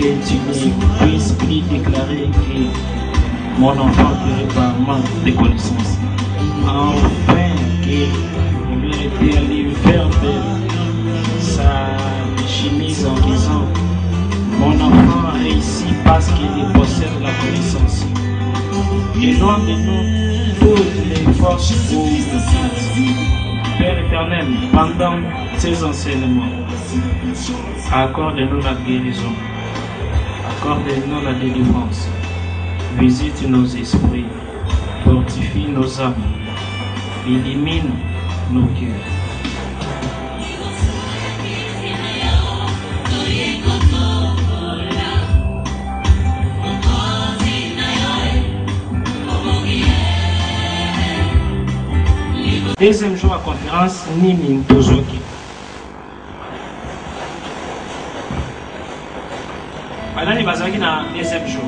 que tu ne puisses plus déclarer que mon enfant périt par manque de connaissances. Enfin que vérité allait faire de sa chemise en disant mon enfant réussit parce qu'il possède la connaissance. Et loin de nous toutes les forces pour Père éternel, pendant ces enseignements, accorde-nous la guérison, accorde-nous la délivrance, visite nos esprits, fortifie nos âmes, illumine nos cœurs. Deuxième jour à conférence, Nimi Tozoki. Madame Bazaki na deuxième jour.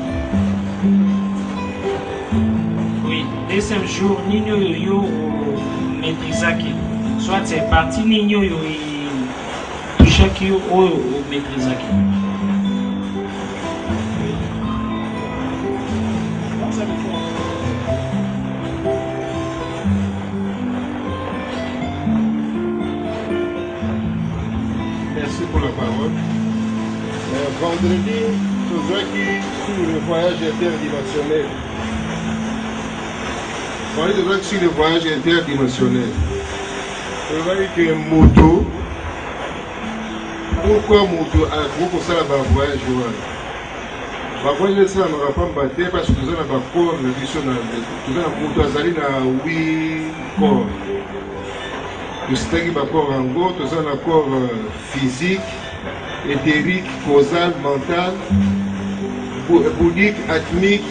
Oui, deuxième jour, Nino Yoyo ou Maîtrisaki. Soit c'est parti Nino Yoyo et Touchaki ou Maîtrisaki. Merci pour la parole. Vendredi, Tozaki sur le voyage interdimensionnel. Vendredi, Tozaki sur le voyage interdimensionnel. Tozaki que moto. Pourquoi moto a beaucoup ça là-bas voyage? Voyage ça ne va pas me battre parce que nous avons un corps traditionnel. Nous avons un moto azali na 8 corps. Nous avons un corps en gros, nous avons un corps physique, éthérique, causal, mental, bouddhique, atmique,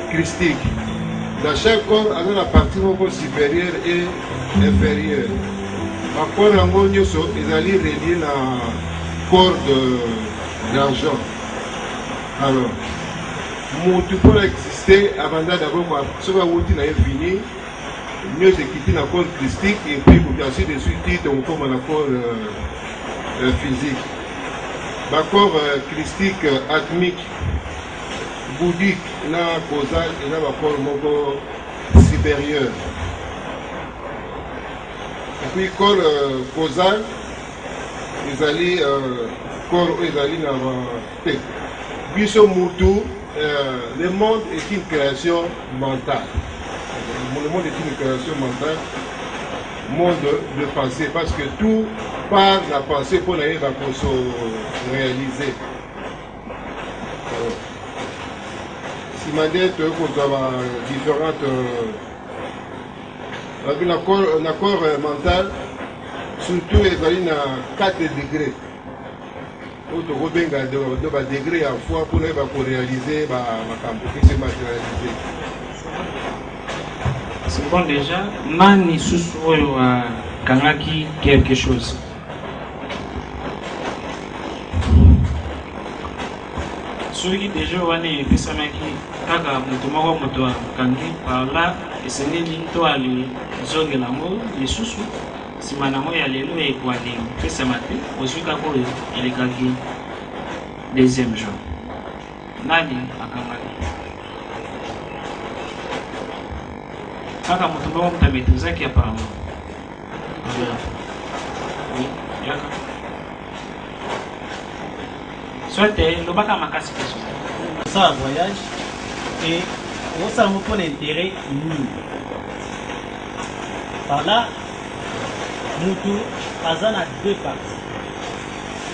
christique. Dans chaque corps, il y a la partie supérieure et inférieure. Le corps en gros, ils sont reliés à corps d'argent. Alors, tout pour exister avant d'abord, ce que vous avez fini, mieux c'est quitter la corps christique et puis vous bien sûr de suite on tombe dans corps physique. L'accord christique, atmique, bouddhique, là causal et là l'accord supérieur. Et puis corps causal, ils allaient corps ils allaient dans Biso Moutou, le monde est une création mentale. Le monde est une création mentale, monde de pensée, parce que tout par la pensée pour aller se réaliser. Si je dis que nous avons différentes. Un accord mental, surtout les alliés à 4 degrés. Nous avons des degrés à fois pour réaliser ce matérialiser. C'est bon déjà, Nani Susuo a Kanaki quelque chose. Ceux qui déjà ont été Pessamaki, Kaka Mutumoro Motoa, Kangi, par là, et ce n'est pas les Zogelamo, les Susu, si Manamo y a les loups et quoi, les Pessamati, au Sukako et les Kagi, deuxième jour. Nani a Kanaki. Kaka Mutumoro Mutametuzaki apparemment. Oui, Yaka. Soit le bac à ma casse. Ça, un voyage et on s'en rend compte d'intérêt nul. Par là, Moutou Azan a deux parties.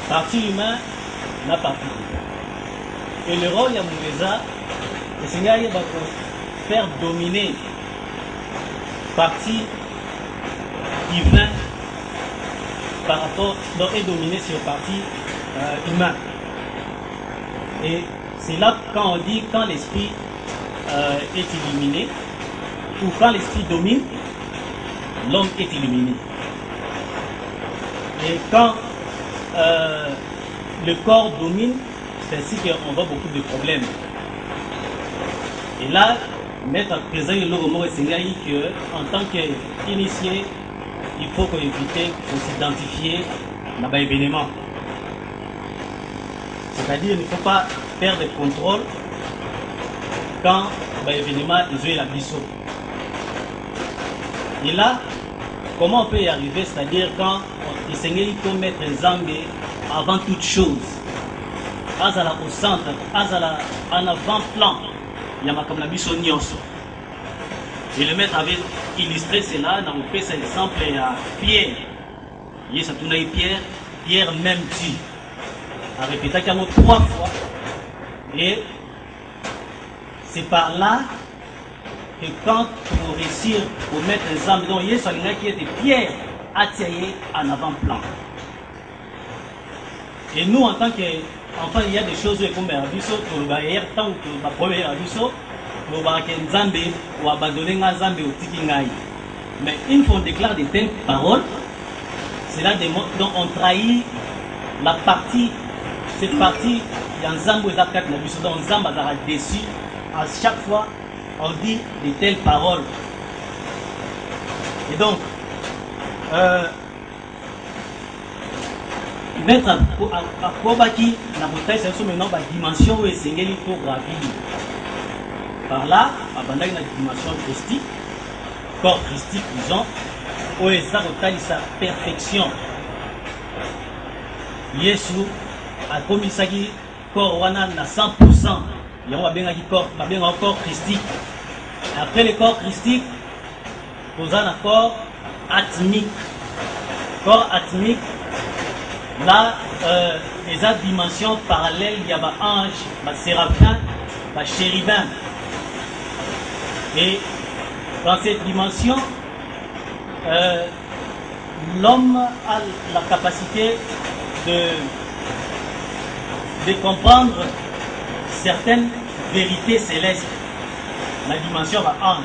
Partie humaine, la partie divine. Et le rôle Yamouveza, le Seigneur va faire dominer partie divine par rapport et dominer sur partie humaine. Et c'est là quand on dit quand l'esprit est illuminé ou quand l'esprit domine, l'homme est illuminé. Et quand le corps domine, c'est ainsi qu'on voit beaucoup de problèmes. Et là, mettre en présent le mot Seigneur qu'en tant qu'initié, il faut éviter, il faut s'identifier à l'événement. C'est-à-dire qu'il ne faut pas faire de contrôle quand l'événement est la biseau. Et là, comment on peut y arriver? C'est-à-dire quand il s'engage pour mettre un Zambé avant toute chose. Azala au centre, Azala en avant-plan, il y a ma biseau nyonso. Et le maître avait illustré cela dans le fait cet exemple à Pierre. Il y a Pierre, Pierre même dit. A répété qu'il y a 3 fois. Et c'est par là que quand pour réussir pour mettre les âmes, donc il y a qui était Pierre attiré en avant-plan. Et nous en tant qu'enfants, il y a des choses comme Abisso, pour le barrière, tant que ma première Abisso, pour Nzambe ou abandonner Nzambe au Tikingaï. Mais une fois on déclare de telles paroles, c'est là dont on trahit la partie, cette partie, il y a Nzambe et Zakat Nabisso, donc Nzambe a déçu. À chaque fois, on dit de telles paroles. Et donc, mettre à Kobaki, la bouteille, c'est maintenant la dimension où c'est qu'il faut gravir. Par là, à la dimension christique, corps christique, disons, où est sa perfection. Yesu a commis ça qui corps wana na 100%. Il y a un corps christique. Après le corps christique, vous avez un corps atmique. Corps atmique, là, les dimensions parallèles, il y a un ange, un séraphin, un chérubin. Et dans cette dimension, l'homme a la capacité de comprendre certaines vérités célestes, la dimension va ange.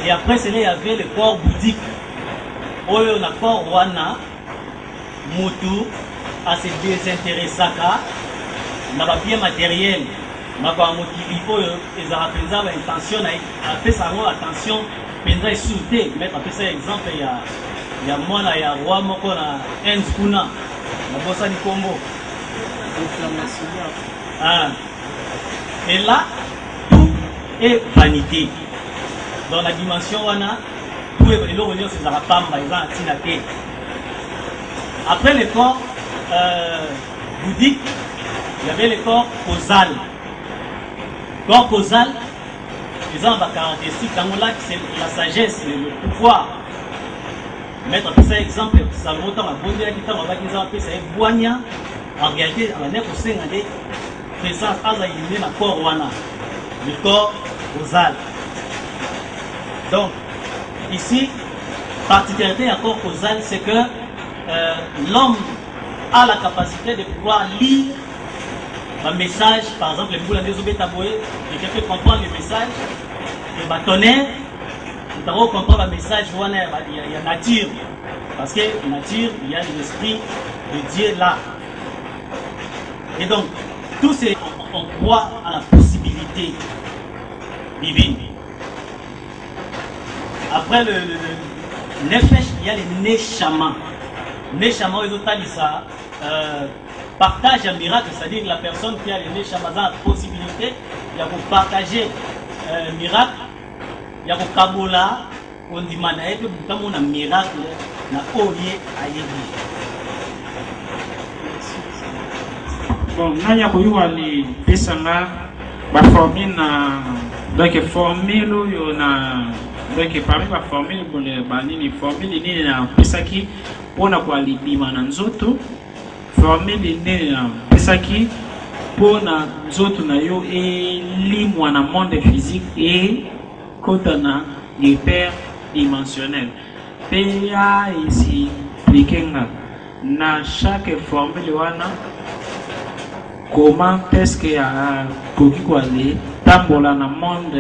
Et après cela, il y avait le corps bouddhique. Où le corps wana, Moutou, à se désintéresser dans le bien matériel. Il faut qu'ils aient l'intention, après ça, attention, pendant les soutés. Mettre après ça, exemple, il y a moi, il y a roi, il y a un Zkuna, il y a Bossa du Congo. Ah. Et là, tout est vanité. Dans la dimension wana, tout est vanité. Après le corps bouddhique, il y avait le corps causal. Corps causal, ils ont des caractéristiques dans là, c'est la sagesse, le pouvoir. Mettre ça exemple, ça monte à bonne idée qui t'a appelé ça boigna. En réalité, on est pour s'engager. Présence à la corps wana, le corps causal. Donc, ici, particularité à corps causal, c'est que l'homme a la capacité de pouvoir lire un message, par exemple, le boule des obétaboué, et quelqu'un peut comprendre le message, le bâtonnet, il faut comprendre le message, il y a nature, parce que nature, il y a l'esprit de Dieu là. Et donc, tout c'est, on croit à la possibilité divine. Après le nefesh, il y a le neshama. Neshama, ils ont dit ça, partage un miracle, c'est-à-dire que la personne qui a le neshama a la possibilité, il y a pour partager un miracle, il y a pour kabola, on dit manaïe, pour un miracle, na oye ayebi. Bon, nanya kuyuwa li pesanga ba formule na donc formule yo na donc parmi ba formule pour le banini formule ni na pesaki pona kwa libima na nzoto formule ni na pesaki pona nzoto na yo elimwa na monde physique et kota na hyperdimensionnel PA ici pliquenga na chaque formule wana. Comment est-ce qu'il y a aller tambola dans le monde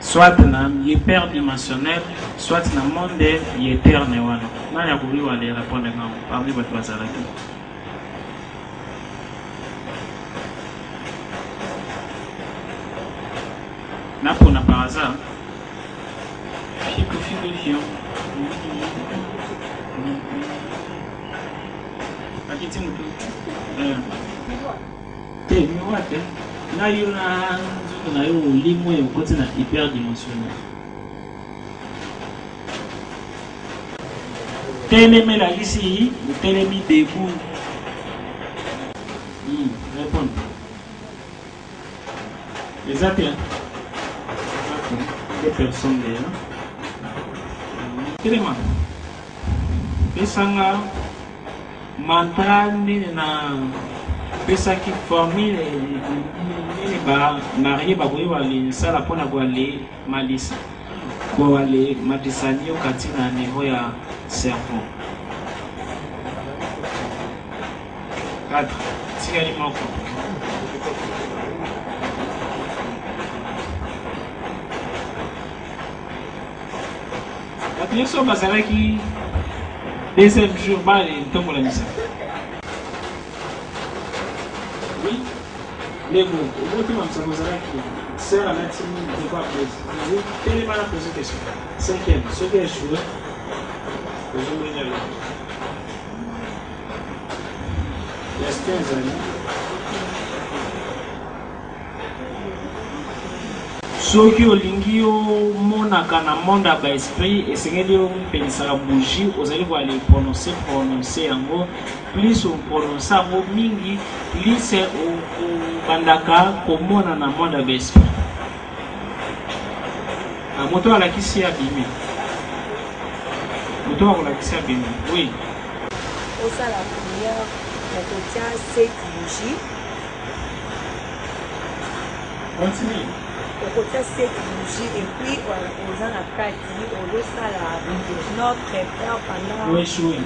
soit dans hyperdimensionnel, soit dans le monde éternel. Nous avons aller répondre parmi votre voisin. Là pour na par hasard, fico. Aqui tem muito. te miroir te na yo na yo limo yo côté na hyperdimensionnel telemi là ici telemi debout répondre exactement des personnes là telema pesanga mantra ni na pesa qui formule ni ba marié ba boyo wale sala pona kwa le malisa kwa wale matisanio katina niveau ya cerveau 4 tigari moko la so basala qui deuxième jour bale ntongo la misa. Oui, les mots. Au bout de ça nous a dit, c'est la médecine de quoi plus. Vous tenez mal à poser des questions. Cinquième, ce qui est joué, je vais venir là. Il y a 15 années. Soki olingi omonaka na monde ya baesprit esengeli opelisaka bougie ozali koala prononce yango plus oprononce yango mingi plus obandaka komona na monde ya baesprit moto alakisi abimi moto akolakisi abimi oui osala prière okotia 7 bougie continue okotia 7 bougie et puis oza na kati ozosala notre père pendant échoué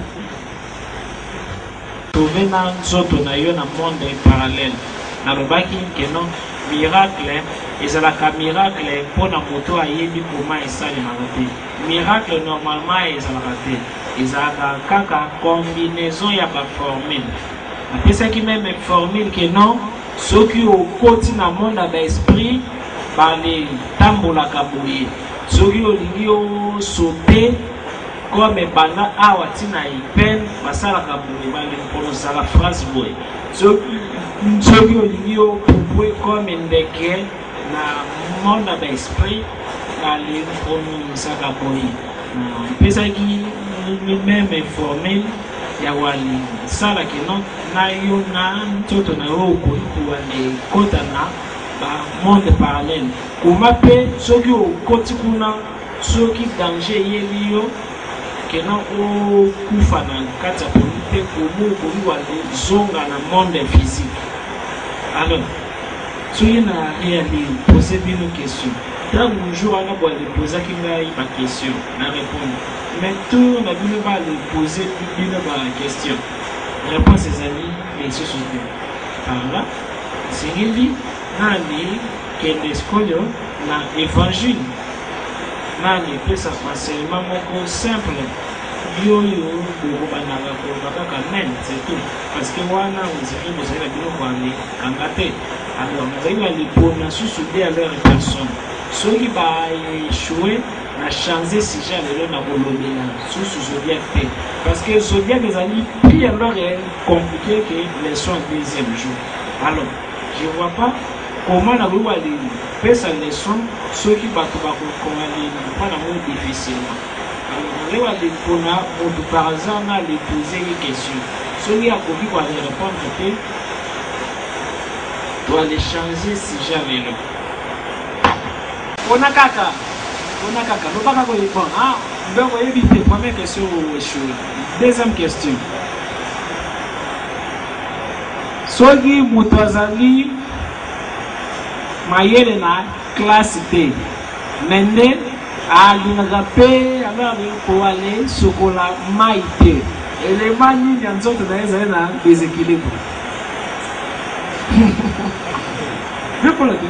trouver na nzoto na yo na monde parallèle nalobaki ke non miracle ezalaka miracle mpona moto ayebi koma esalemaka te miracle normalement ezalaka te ezalaka kaka combinaison ya baformule apesaki meme formule ke non soki okoti na monde ya baesprit bale tambolaka boye soki olingi osote comme banda awa tina ipen basalaka boye bale pronosaka phrase boye soki olingi opupwe comme ndeke na monde ya baesprit bale pronosaka boye epesaki meme formule ya wali salaki no na yo na nzoto na yo okoki wale kota na monde parallèle kuma pe soki okoti kuna soki danger yebi yo kena okufa na kati ya poli te komo okoki wale zonga na monde physique alors soki na réali pose bino question ntango jour wana boale posaki ngai baquestion na répondre mais tour na bino bale pose bino baquestion réponse ezali lisusu te par là esengeli nani kende sikoyo na évangile nani epesa enseignement moko simple yoyo bokobanaka koloba kaka men c'est tout parce que wana ozali bozali na biloko kanga te alors nazali balipona susu de à leur personne soki baéchoué na changer sujet lelo na kolobela susu zodiac te parce que zodiac ezali plus alors compliqué que les soins deuxième jour alors je vois pas comment na boua les pesa leçon ceux qui bato bakokoma les pas na mo difficilement alors on va les pona ou par hasard na les poser des questions ceux qui a koki kwa les répondre te doit les changer si jamais là on a kaka no pas ko répondre ah donc éviter première question ou échouer deuxième question soki mutazali mayele na classe te mende alingaka pe abali koale sokola mai te elema nini ya nzoto na ezali na déséquilibre répondre te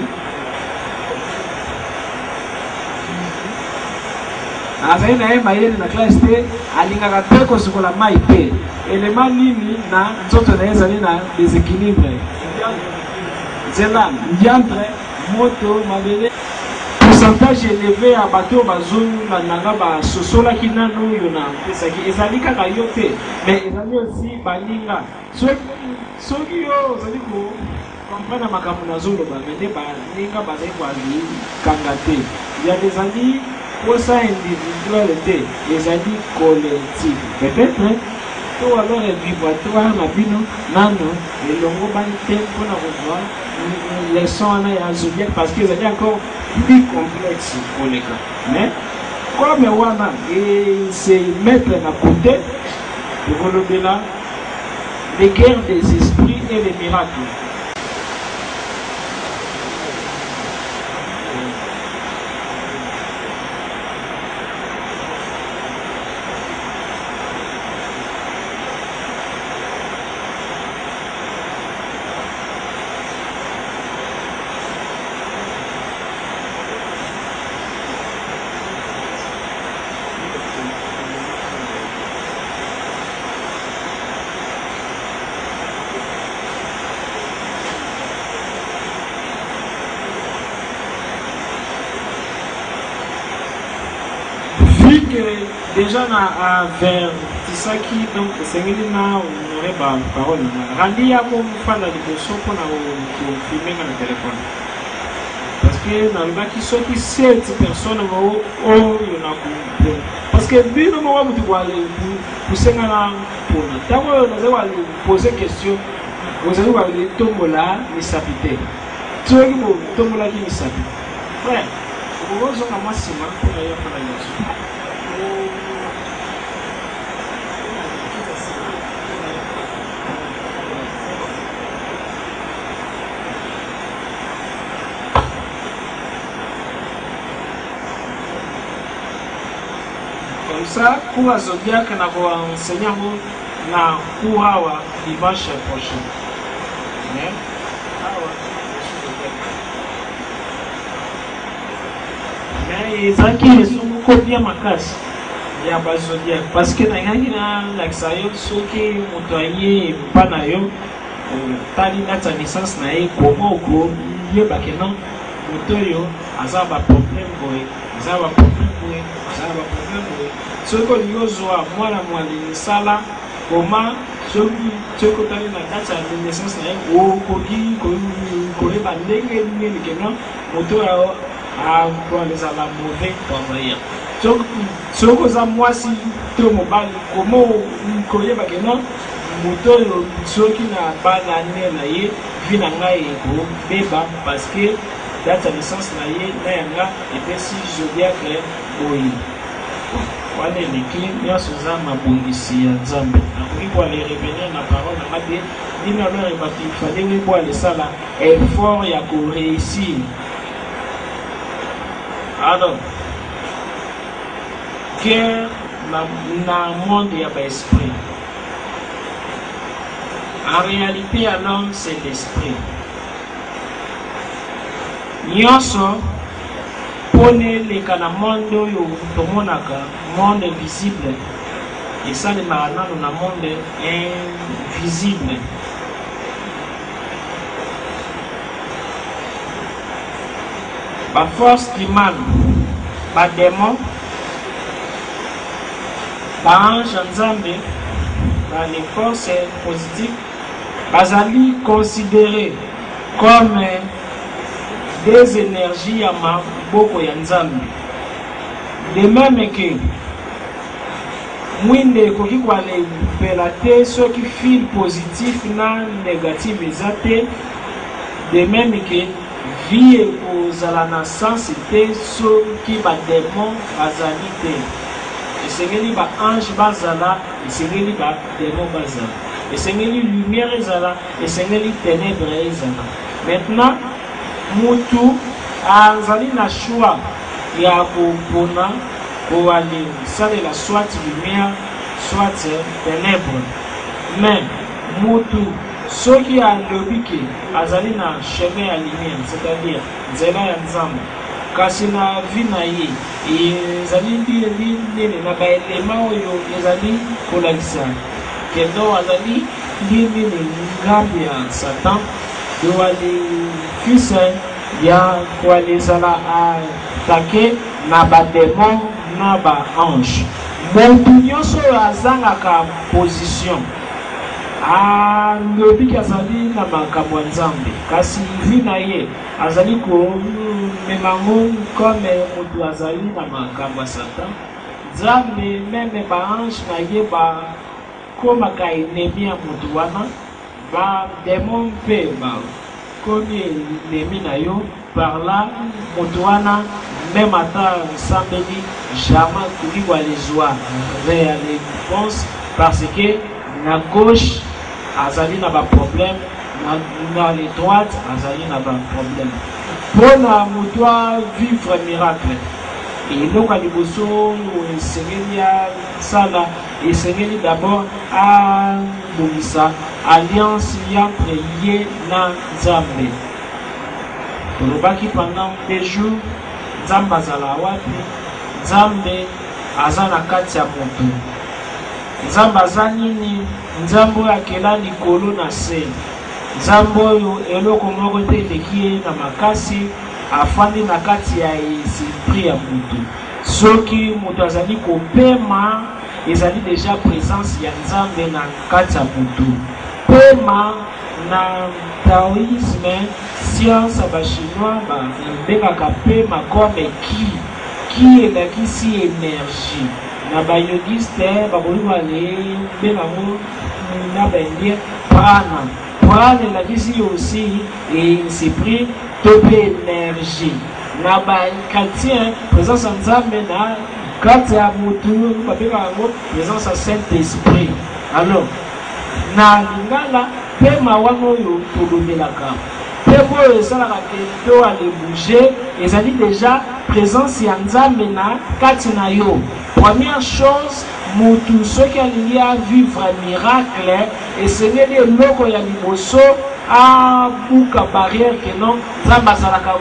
azali na ye mayele na classe te alingaka pe kosokola mai te elema nini na nzoto na ezali na déséquilibre zela ndiantre moto mabele pourcentage élevé à bateau bazou na nanga ba sosola kinano yo na pesaki ezali kaka yo te mais ezali aussi balinga so soki yo ozali comprendre makambo nazoloba mende baninga bazali kanga te ya ezali posa individuel te ezali collectif peut-être to alors vibratoire na bino nano elongo bani te mpona kozwa leçon wana ya zodiaque parce que ezali encore plus complexe koleka mais comme wana se mettre na côté tokolobela les guerres des esprits et les miracles. Déjà na vers Tisaki donc c'est na honoré ba parole randi ya ko fala liboso ko na ko filmer na téléphone parce que na mbaki soki 7 personnes mo yo na ko parce que bino mo wa mutu kwa le kusenga na pona tango na zewa poser question vous allez voir le tombola misapite soki mo tombola ki misapite ouais vous zo na masima ko na yo fala liboso. Comme ça, pour la zodiaque, on va enseigner na kuhawa dimanche prochain. Mais ils sont combien ma casse? Il y a pas zodiaque parce que na l'axayo soki motoyer pas na yo tali na ta naissance na e comment ko ye ba kenan motoyo azaba problème boy azaba problème boy azaba problème boy soko nyozwa mwana mwali sala comment soko tali na kati ya naissance na e o koki ko le ba ndenge ni kenan motoyo a pour les ala mauvais envoyer soko za mwasi to mobali comment ko ye ba kenan moto soki na bana na ye vina ngai ko beba parce que date de naissance na ye na yanga epesi zodiaque boyi wana eleki nyonso za mabongisi ya nzambe nakoki koala revenir na parole na mate dina lore bato ifale weboa lesala effort ya koréussir alors guerre na monde ya baesprit. En réalité, l'homme, c'est l'esprit. Nyonso, pone le kanamondo yo tomonaka, monde visible. Et ça, le maranano na monde invisible. Ba force du mal, ba démon, ba ange nzambe, ba les forces positives, bazali considérés comme des énergies à maboko ya nzambe. De même que mwinde koki kwale pelate ceux qui fil positif na négatif ezate. De même que vie kozala na sens te ceux qui ba démon bazali te. Esengeli ba ange bazala, esengeli ba démon bazala. Esengeli lumière ezala, esengeli ténèbres ezala. Maintenant, mutu azali na choix ya kopona ko ali salela soit lumière, soit ténèbres. Mais mutu soki alobi ke azali na chemin ya lumière, c'est-à-dire nzela ya nzambe, kasi na vie na ye ezali nini na baelema oyo ezali kolakisa kendo azali nini ngambi ya Satan do ali fils ya koali ezala atake na bademon na ba ange. Motu nyonso oyo azangaka position alobi ki azali na makambo ya Nzambe kasi vi na ye azali komemango comme moto azali na makambo ya Satan. Nzambe meme baange na ye bakomaka enemi ya moto wana, bademon mpe bakomi enemi na yo. Par là moto wana même ata sambeli jamais koki koalizwa vers les réponses parce que na gauche azali na ba problème, na les droite azali na ba problème. Pour na moto vivre miracle eloko ya liboso esengeli ya sala esengeli d'abord abongisa alliance entre ye na Nzambe. Tolobaki pendant 2 jours Nzambe azala wapi, Nzambe aza na kati ya moto, Nzambe aza nini, Nzambe oyo akela likolo na se, Nzambe oyo eloko moko te eleki ye na makasi, afandi na kati ya esprit ya moto. Soki moto azali kopema ezali deja présence ya Nzambe na kati ya moto. Pema na taoïsme science ba chinois bengaka pema comme ki elakisi énergie. Na ba yogiste bakoli bale bengango na baindien prana. Prana elakisi aussi esprit to pe énergie. Na ba chrétien présence ya Nzambe na kati ya motu babengaka ngo présence ya Saint-Esprit. Alors na lingala pema wana oyo tolobelaka pema oyo esalaka te to alebouge ezali déjà présence ya Nzambe na kati na yo. Première chose, mutu soki alingi avivre miracle esengeli eloko ya liboso abuka barrière ke non Nzambe azalaka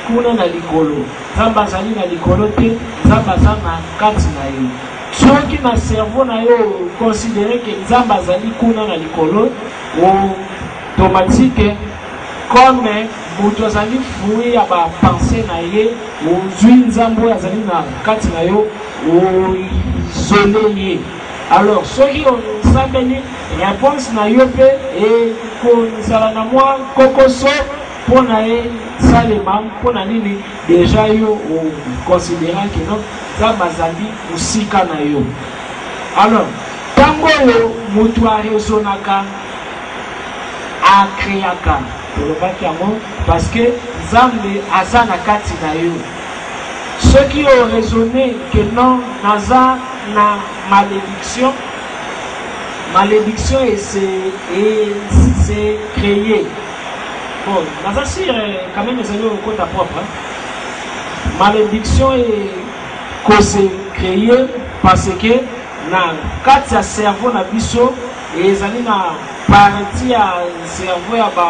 kuna na likolo, Nzambe azali na likolo te, Nzambe aza na kati na yo. Soki na cerveau na yo considérer que Nzambe azali kuna na likolo, automatique comme moto azali fruit ya ba pensée na ye, ozwi Nzambe azali na kati na yo, isolé ye. Alors soki osambeli réponse na yo pe et kozala na mwa kokoso pona ye salema pona nini déjà yo considérant que non Nzambe azali musika na yo. Alors tango yo mutu arezonaka akreaka tolobaki yango parce que Nzambe aza na kati na yo. Ceux qui ont raisonné que non naza na malédiction c'est créé. Bon, naza sûr quand même les au compte propre. Malédiction est cause créée parce que na kati ya cerveau na biso ezali na partie ya cerveau ya ba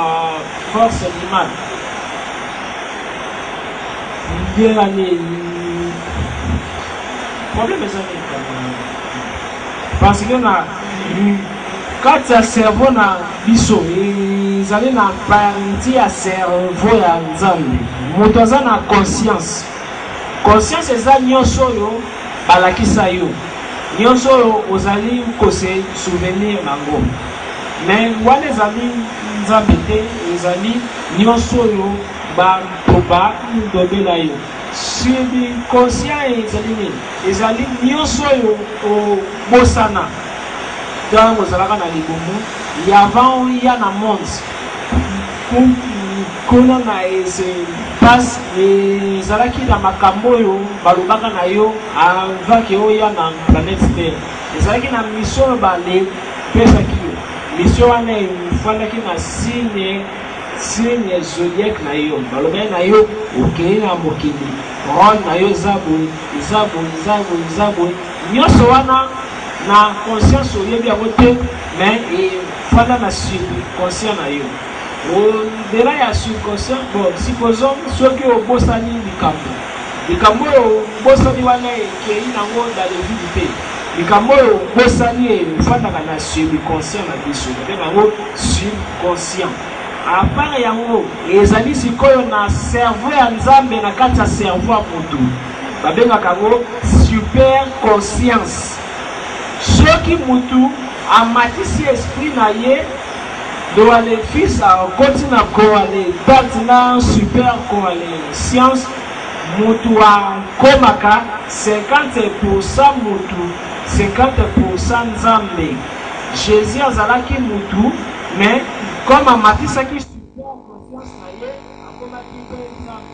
force animale. Problème parce que na kati ya cerveau na biso ezali na partie ya cerveau ya Nzambe. Moto aza na conscience. Conscience eza nyonso oyo balakisa yo, nyonso oyo ozali kose souvenir nango. Mais wana ezali Nzambe te, ezali nyonso oyo batoba ndobela yo. Subi conscient ezali nyonso oyo obosana ntango ozalaka na libumu yavant oya na monde kuna na espace ezalaki na makambo oyo balobaka na yo avant ke oya na planète Terre. Ezalaki na mission oyo balepesaki yo. Mission wana efandaki na signe zodiaque na yo. Balobaki na yo okei na mokili rôle na yo eza boye nyonso wana na conscience oyebi yango te, mais efanda na subconscient na yo. Au-delà ya subconscient, bon, supposons soki obosani likambo oyo obosani wana ekei nango dans le vide te. Likambo oyo obosani efandaka na subconscient na biso, nango subconscient. À part yango ezali sikoyo na cerveau ya Nzambe na kati ya cerveau ya motu babengaka yango super conscience. Soki mutu amatisi esprit na ye do ale fils a continue ko ale datina super ko ale science mutu a komaka 50% mutu 50% nzambe. Jésus azalaki mutu mais comme amatisaki super conscience na ye akomaki pe nzambe.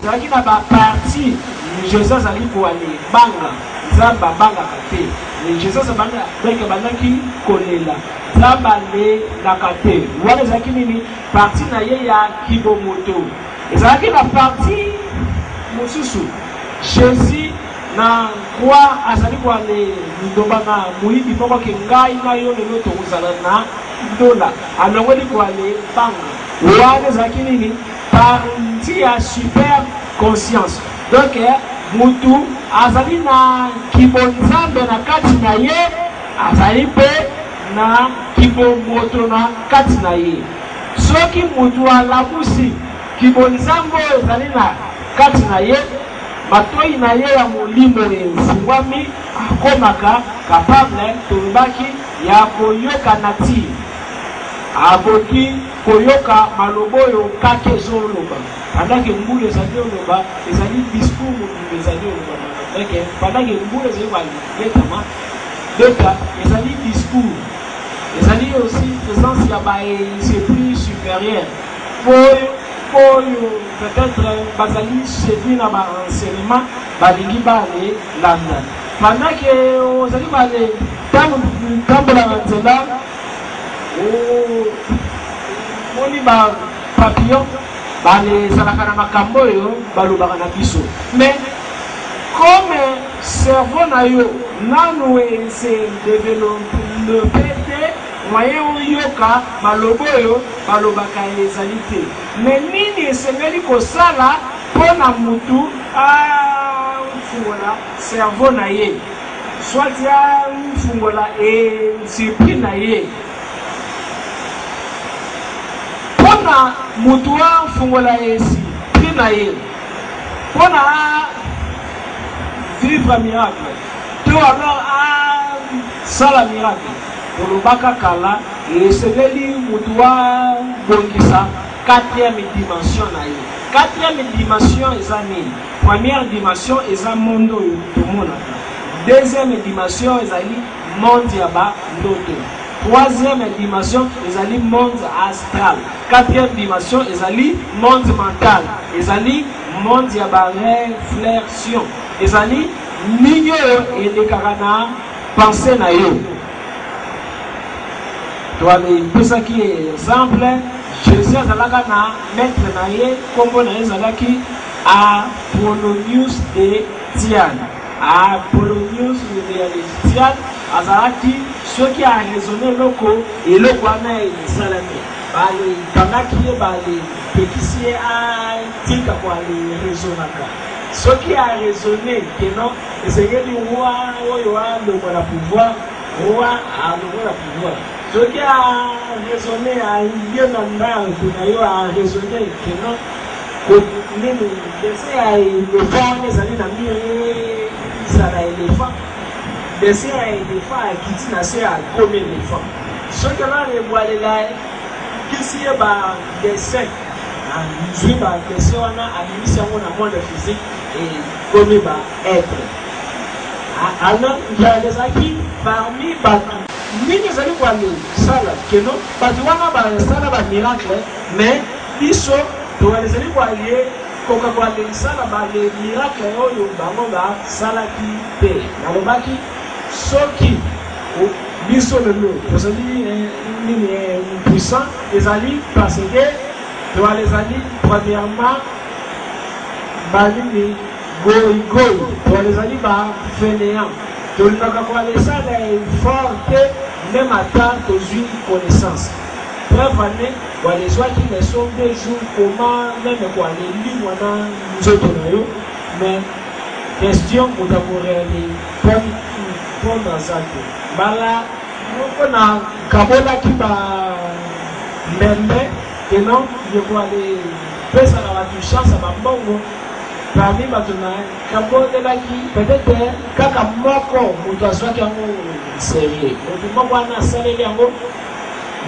Ezalaki na ba partie Jésus azali ko ale banga nzambe abangaka te. Jésus abandaki kolela nzambe alelaka te. Wana ezalaki nini partie na ye ya kibomoto. Ezalaki na partie mosusu Jésus na kwa azali kwa le ndoba na muhidi moko ke ngai na yo lelo to uzala na dola alongoli kwa le banga. Wana ezalaki nini partie ya super conscience. Donc mutu azali na kibonzambe na kati na ye azali pe na kibomoto na kati na ye. Soki mutu alamusi kibonzambe ezali na kati na ye matoi na ye ya molimo efungwami akomaka capable tolobaki ya koyoka na ti aboki koyoka malobo oyo kaka ezoloba pendant ngulu ezali oloba ezali discours motu ezali oloba pendant ngulu ezali baletama donc ezali discours ezali aussi présence ya baesprit supérieur oyo peut-être bazali séduit na baenseignement balingi bale landa pendant que ozali bale tambola na nzela moni ba papillon bale ezalaka na makambo oyo balobaka na biso mais comme cerveau na yo nanu ese développe te moyen oyoka malobo oyo balobaka ezali te. Mais nini esengeli kosala mpona mutu afungola cerveau na ye soit afungola esprit na ye mpona mutu afungola esprit na ye mpona vivre miracle to alors asala miracle olobaka kala esengeli mutu abongisa 4e dimension na ye. 4e dimension eza nini? Première dimension eza monde oyo tomonaka. 2e dimension ezali monde ya bandoto. 3e dimension ezali monde astral. 4e dimension ezali monde mental. Ezali monde ya réflexion. Ezali nini oyo elekaka na pensée na yo. Toalipesaki exemple Jésus azalaka na maître na ye kombo na ye ezalaki Apollonius de Tyane. Apollonius de Tyane azalaki soki a raisonné eloko wana esalami balekangaki ye balepekisi ye atika kwa raisonnaka soki a raisonné keno esengeli roi oyo alongola pouvoir roi alongola pouvoir. Ce qui a raisonné à Dieu dans yo a raisonné que non que laisser à l'éléphant les années dans mire ça a l'éléphant laisser à l'éléphant qui dit nasser à comme l'éléphant ce que là les bois là qui s'y ba dessin à jouer ba dessin on a admis on a monde physique et comme ba être alors il y a des acquis parmi bateaux. Nini ezali kwa sala keno batu wana ba sala ba miracle mais biso to ezali kwa lié koka kwa sala ba le miracle oyo bango ba sala ki pe nalobaki soki biso lelo ezali nini puissant ezali parce que to ezali premièrement ba nini goy to ezali ba fainéant. Donc, nous avons forte, même à temps, une connaissance. Preuve année, les gens qui ne sont des jours, comment, même quoi, les livres, nous autres, mais question, nous avons réalisé, comme dans ça. Voilà, nous avons Kabola qui va même, et non, je vois les personnes à la chance, à ma bonne. parmi Batuna, Campo de la qui, peut-être, Kaka Moko, Moutazoa Kango, sérieux. Donc, moi, on a salé Yango.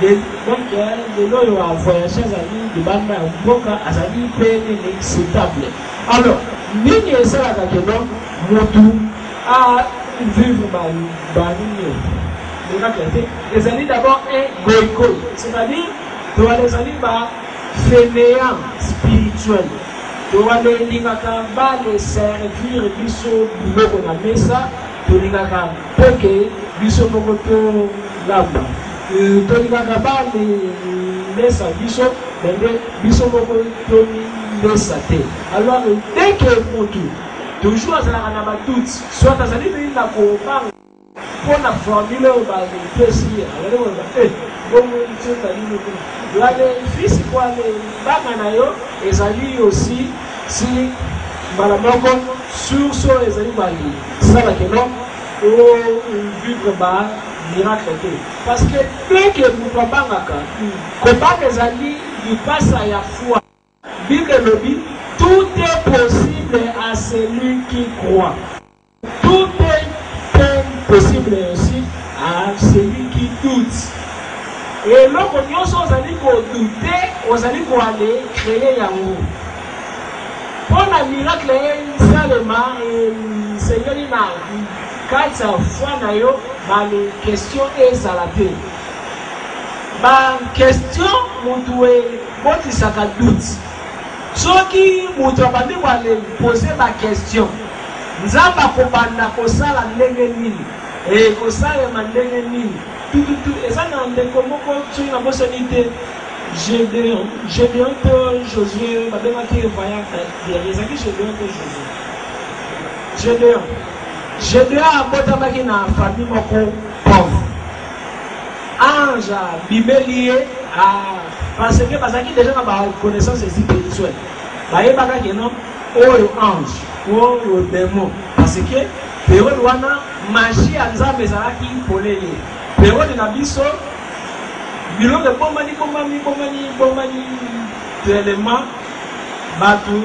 Donc, de l'eau à voyager à l'île de Banda, Boka, à sa vie pleine et stable. Alors, Mini et ça, Motou, à vivre les années d'abord un goïko, c'est-à-dire, tu as les années fainéants spirituels. Tu as les lingaka, les servir, biso, boulot na mesa, tu as lingaka, peke, biso, mokoto, lamba. Tu as lingaka, les mesa, biso, biso, mokoto, mesa, te. Alors, dès que Motou, toujours à la doute, soit à la limite, la coopération. Pour la formule, on va le préciser. Alors, les fils, quoi, les baganayo, les alliés aussi, si, madame, sur ce, les alliés, ça va que non, au vivre bas, miracle. Parce que dès que vous ne pas, comment les alliés, ils passent à la foi, tout est possible à celui qui croit. Tout est possible aussi à celui qui doute. Et lorsque nous sommes allés pour douter, nous allons aller créer Yango. Pour un miracle, seulement, le Seigneur n'a quatre fois les questions et salaté. La question, vous devez doute. Ceux qui vous devez poser la question. Nzamba kopanda kosala ndenge nini et kosala mandenge nini tout eza na ndeko moko soki na bosani te Gédéon to Josué babengaki voyant ezalaki Gédéon abotamaki na famille moko pauvre ange bimeli ye parce que bazalaki déjà na baconnaissance spirituelle bayebaka keno oyo ange oyo démon parce que période wana magie ya nzambe ezalaki mpole ye période na biso biloko ebombani telema bato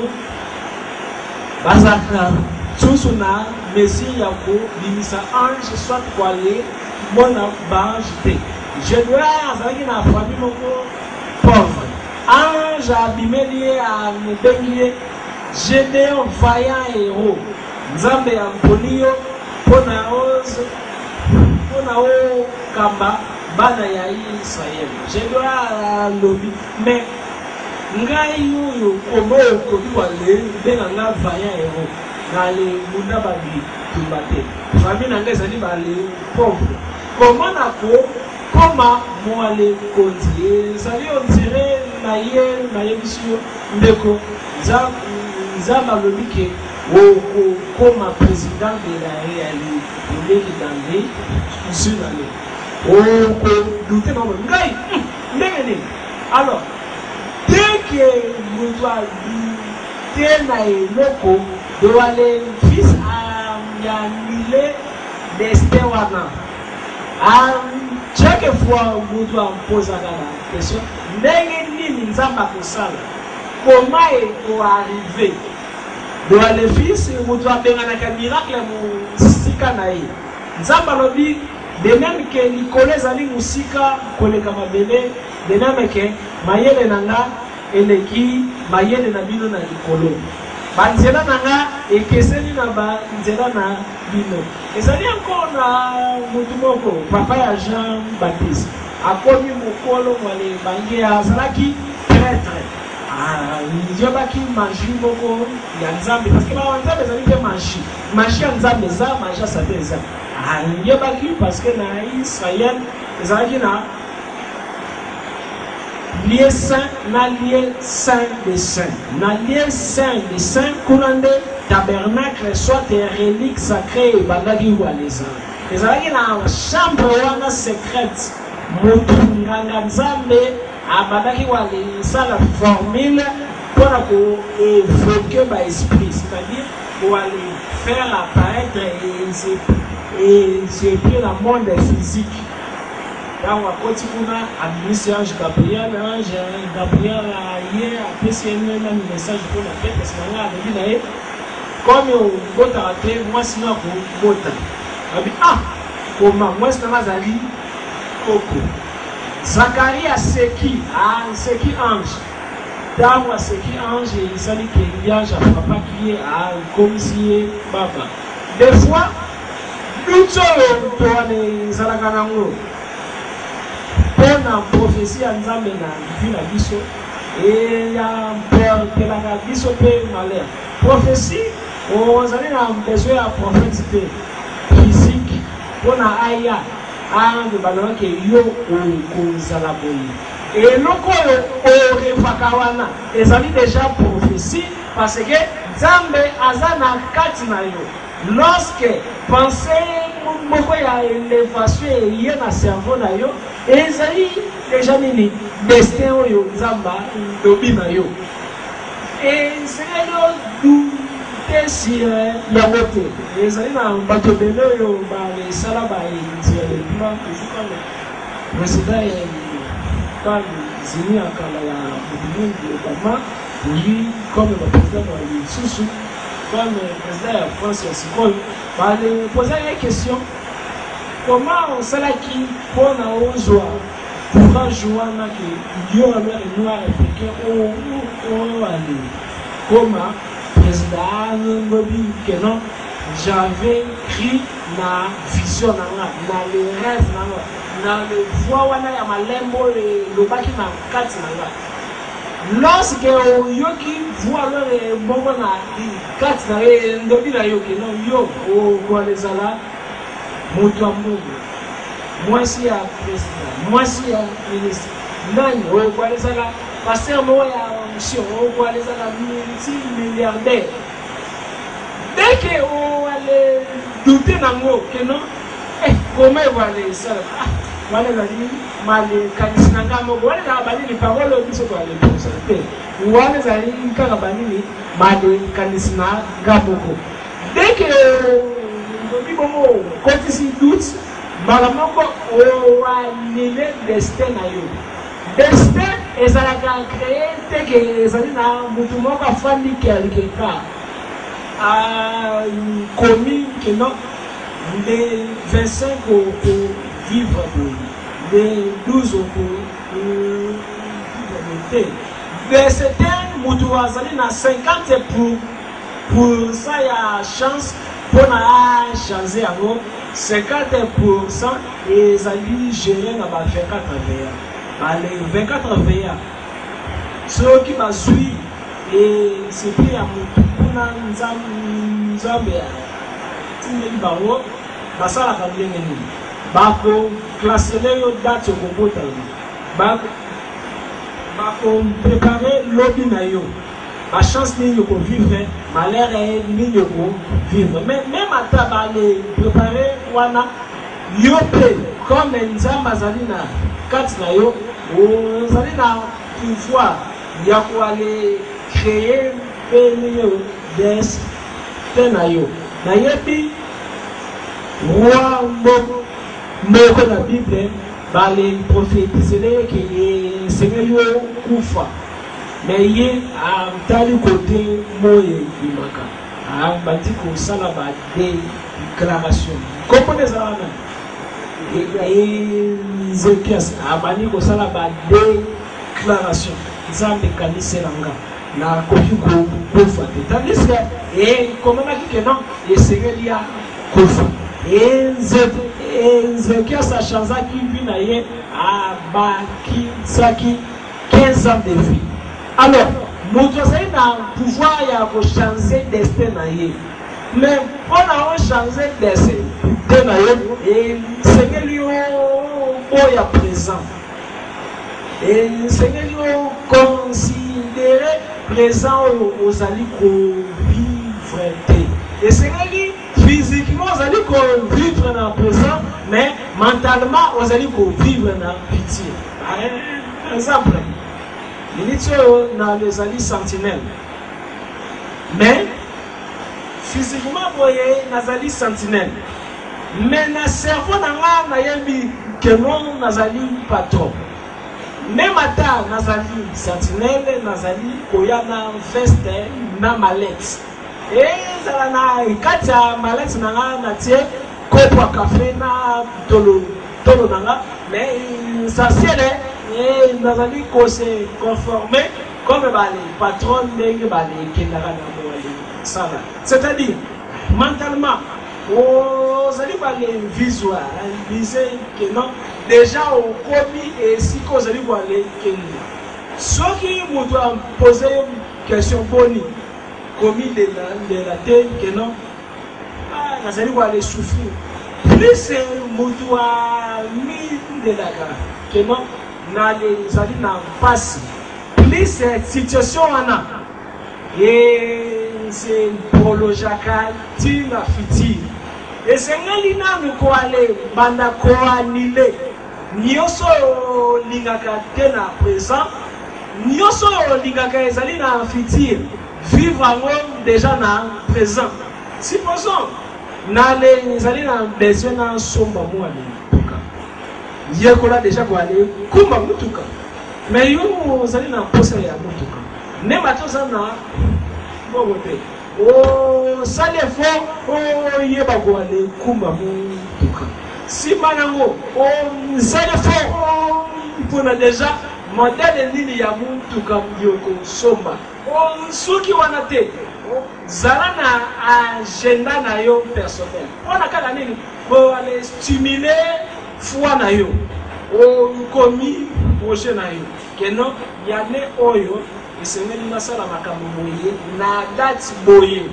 bazalaka susu na messie ya kobimisa ange soit koaye mona baange te Gédéon azalaki na famille moko pauvre ange abimeli ye amebengi ye Gédéon vaillant héros nzambe ya mponi yo mpona o kamba bana ya Israel Gédéon alobi mais ngai oyo komo okoki wale benga nga vaillant héros na le munda babi tumba te famille na ngai ezali bale pauvre comment nako koma moale konti ezali ondire na ye biso ndeko nzambe alobi ke okokoma président de la réalité ndenge nzunale okodute nango ngai ndenge nini alors dès que moto adute na eloko doale fils ayamile destin wana chaque fois moto ampozaka na question ndenge nini nzambe akosala comment ekoarrive doa le fils moto abenganaka miracle mosika na ye nzambe alobi de même ke likolo ezali mosika koleka mabele de même ke mayele na nga eleki mayele na bino na likolo banzela na nga ekeseni na banzela na bino ezali encore na motu moko papa ya Jean Baptiste akomi mokolo mwale bange azalaki prêtre njobaki magie moko ya nzambe parce que ba nzambe ezali te magie ya nzambe eza magie ya satan eza njobaki parce que na Israël ezalaki na lieu saint na lieu saint des saints na lieu saint des saints kuna nde tabernacle soit relique sacrée ebandaki waleza ezalaki na chambre wana secrète motu nganga nzambe abandaki walisala formule pour évoquer l'esprit, c'est-à-dire pour aller faire apparaître et exécuter le monde physique. Là, on va continuer à administrer Ange Gabriel a hier apprécié un message pour la paix parce qu'on a dit comme on bota raté, moi sinon pour bota. Ah, comment moi c'est Nazali Oko. Zacharie a Seki, Seki ange. Dans a Seki ange, il s'agit qu'il y a un papa qui est comme si Baba. Des fois, nous sommes dans les Zalaganango. Pendant la prophétie, nous avons vu la biso. Et il y a un père qui a la biso malheur. Prophétie, on a besoin de prophétie physique. On a aya, de balon qui est yo ou zalaboyi. Et loko o refakawana, ils ont déjà prophétie parce que Zambe azana katina yo. Lorsque pensez beaucoup ya élévation et y a un cerveau na yo, et ils ont déjà mis destin yo Zamba dobina yo. Et c'est le sur la montée. Les années dans le bateau de l'eau, les salabas, le président quand Zini a lui, comme le président de Soussou, comme le président de France aussi, il posait une question. Comment on sait qui pour un joie pour un joie qui y a un noir africain où aller. Comment président Ngobi Kenon, j'avais écrit na vision na les rêves na le voix wana ya malembo le baki na kati na lorsque yoki voit le bongo na kati na ndobi na yo Kenon yo o les moto amungu moi si ya président moi si ya ministre nani o les pasteur moi ya monsieur o les multi-milliardaire. Dès que on allait douter nango que non, comment il va aller ça? Voilà la vie, mal kanisanga mo, voilà la bani les paroles qui sont allées pour ça. Voilà la vie quand la bani mal kanisanga gaboko. Dès que on bon quand il doute, malamoko on va annuler destin na yo. Destin ils ont créé que ils ont na mutu moko afandi quelque part. Commis que non, les 25 pour vivre, les 12 pour vivre. Mais c'était Moutouazali na 50 pour ça, il y a chance pour changer à nous 50% et ils allaient gérer dans 24 VA. Les 24 VA, ceux qui m'ont suivi et c'est pris à Moutou. Nzambe tindeli bango basalaka ndenge nini bakoklassele yo date okobota bakoprépare lobi na yo bachance nini okovivre malheur nini okovivre mais même ata baleprépare wana yo mpe comme nzambe azali na kati na yo ozali na pouvoir ya koale créer des tenayo na yebi roi moko na Bible bale prophétiser que Seigneur yo kufa mais ye tali côté moye imaka bati ko sala ba déclaration comprenez ça et Zéchias abani ko sala ba déclaration Nzambe kanisa langa na kofi kufa tandis que et comme on a dit que non et Seigneur y a kufa et Zéchias sa chanza qui vit na ye a baki saki 15 ans de vie. Alors nous avons un pouvoir ya ko changer destin na ye mais on a changé destin na ye et Seigneur lui oya présent et Seigneur lui considéré présent aux alliés vivre. Et c'est physiquement aux alliés vivre dans le présent, mais mentalement aux alliés vivre dans la pitié. Par exemple, il est dans les alliés sentinelles. Mais physiquement, vous voyez, dans les alliés sentinelles. Mais dans le cerveau, dans que non, dans les alliés patron. Même à Nazali sentinelle, Nazali, Koyana, veste, na mallette. et ça na katia malette nanga na tie kopo à café na tolo nanga mais ça c'est et nous avons dit qu'on s'est conformé comme les patrons de c'est-à-dire mentalement aux allez visualiser que non déjà au commis et si qu'on allait voir les ceux qui vous doivent poser une question bonne commis de la tête que non vous allez voir les souffrir plus vous doivent mis de la gare que non na les allez na passe plus cette situation ana et c'est pour le jacal tina fiti et c'est ngalina nous ko aller banda ko anile nyoso lingaka tena présent nyoso lingaka ezali na fiti vivre en déjà na présent supposons na les allez na besoin na somba mo ali yekola déjà ko aller kumba mutuka mais yo ozali na posa ya mutuka ne batoza na bobote o sale fo o yeba ko aller kumba mutuka si manango o sale fo pour déjà modèle nini ya mutuka yoko somba o suki wanate zala na agenda na yo personnel ona kala nini bo aller stimuler foi na yo o komi projet na yo keno ya ne oyo esengeli na sala makambo boye na date boye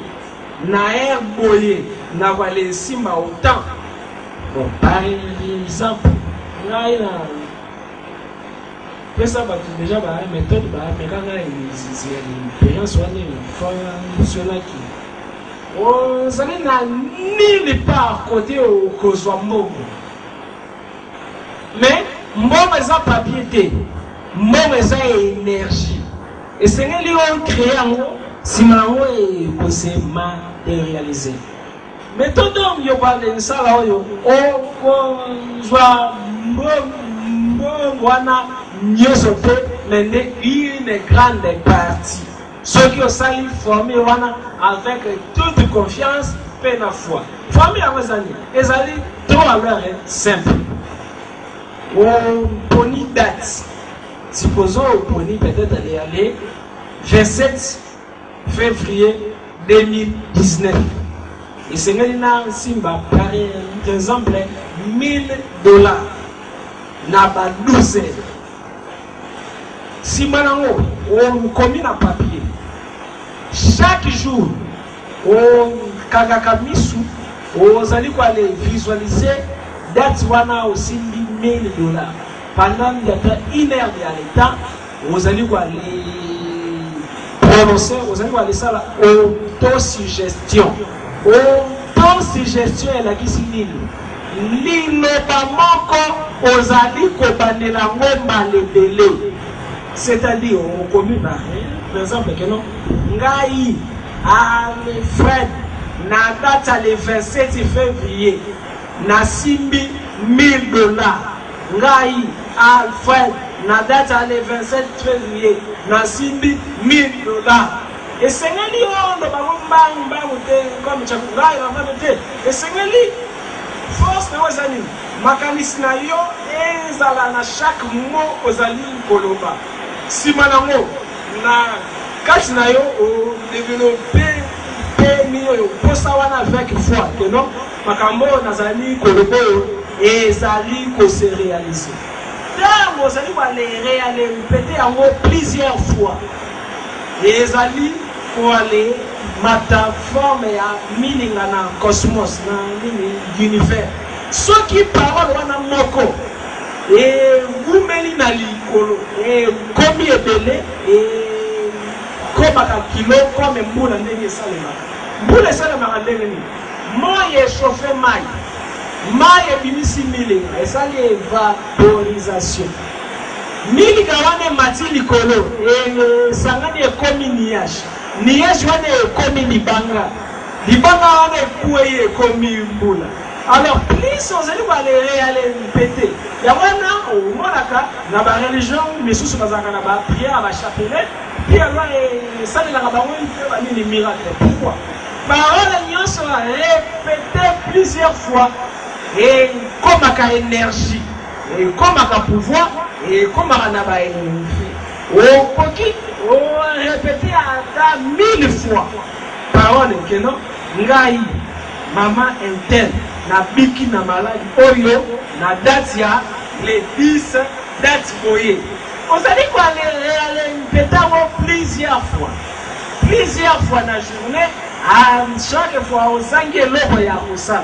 na air boye na wale simba autant bon par exemple ngai na pesa ba déjà ba méthode ba mekanga expérience wane fa cela qui o zali na ni pas côté au kozwambo mais mbongo eza papier te mbongo eza énergie esengeli on créer yango nsima yango ekose matérialiser méthode yo bale nsala oyo okozwa mbongo wana nyonso te mais nde une grande partie soki osali forme wana avec toute confiance mpe na foi forme yango ezali trop alors simple poni date supposons poni peut-être aller 27 février 2019 et c'est là simba par exemple $1000 na ba 12 heures si manango on commis na papier chaque jour on kagakamisu aux allez quoi les visualiser date wana aussi $1000 pendant une heure de l'état vous allez quoi les prononcer vous allez quoi les ça autosuggestion autosuggestion elle a qui signifie l'inobamoko aux allez quoi banela ngomba le délai c'est-à-dire on commet par exemple que non ngai Alfred na date le 27 février na simbi $1000 ngai Alfred na date le 27 février na simbi $1000 et sengeli on ba mbang te comme cha ngai na te et sengeli force na wazani makanisi na yo ezala na chaque mot ozali koloba sima nango na kati na yo o développer miyo posa wana avec foi que non makambo nazali koloba ezali ko se réaliser tant ozali ba les répéter en plusieurs fois ezali ko aller mataforme ya mininga na cosmos na univers ce qui parole wana moko et ngumeli na likolo et komi ebele et kobaka kilo comme mbula ndenge esalemaka mbula esalemaka ndenge nini moi echauffe mai ebimisi milinga esali evaporisation milinga wana emati likolo esangani ekomi niage wana ekomi libanga wana ekuei ekomi mbula. Alors plus ozali ba les répéter ya wana omonaka na ba religion misusu bazaka na ba prière ba chapelet puis alors ça de la bango fait ba ni miracle pourquoi parole nyonso répété plusieurs fois et comme à énergie et comme à pouvoir et comme à naba au poki au répété à 1000 fois parole que non ngai maman interne na biki na maladi oyo na date ya les 10 date boye on s'est dit quoi les répéter plusieurs fois dans la journée à chaque fois au sangue l'eau ya osala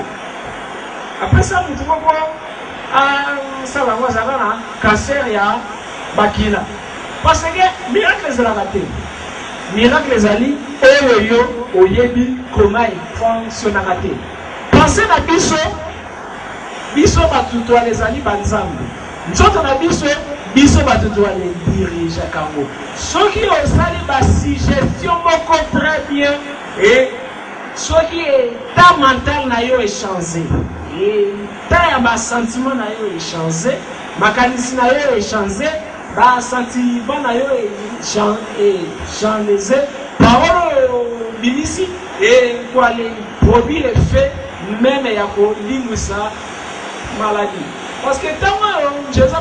après ça nous trouvons ça va voir ça va cancer ya bakila parce que miracle za la raté miracle ezali oyo oyebi comment il fonctionne raté pensez na biso batuto les ali banzambe nzoto na biso batuto les dirige kango soki osali ba suggestion moko très bien et soki ta mental na yo est changé et ta ya ba sentiment na yo est changé makanisi na yo est changé ba sentiment na yo est changé parole binisi et quoi les produits les faits même ya ko limousa maladie parce que tant que Jésus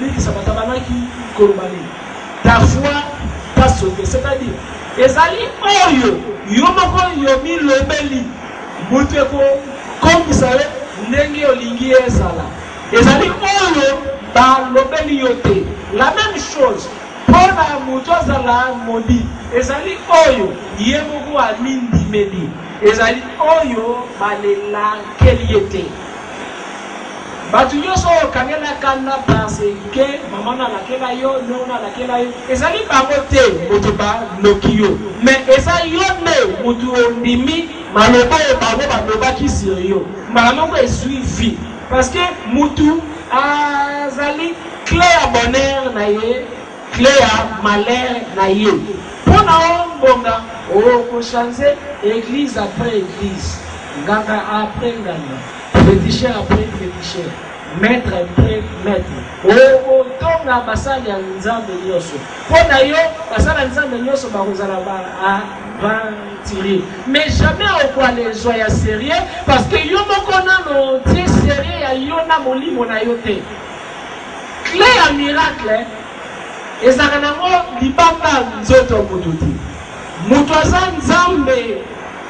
dit que ça va tabanaki korobani ta foi pas sauvé c'est-à-dire ezali oyo yomoko yomi lobeli muteko comme vous savez ndenge olingi ezala ezali oyo ba lobeli yote la même chose pour la mutoza la modi ezali oyo yemoko alindi medi ezali oyo balela keliete batu nyonso okangela kana parce que maman na lakela yo nona lakela yo ezali bango te moto ba nokiyo mais eza yo ne moto ondimi maloba bango balobaki sur yo mbala moko esuivi parce que motu azali clé à bonheur na ye clé à malheur na ye mpona ombonga okochange église après église nganga après nganga féticheur après féticheur maître après maître otonga basali ya nzambe nyonso mpona yo basali ya nzambe nyonso bakozala aventurie mais jamais okoala ezwa ya sérieux parce que yo moko nano tie sérieux ya yo na molimo na yo te clé ya miracle ezalaka nango libanga nzoto moto te moto aza nzambe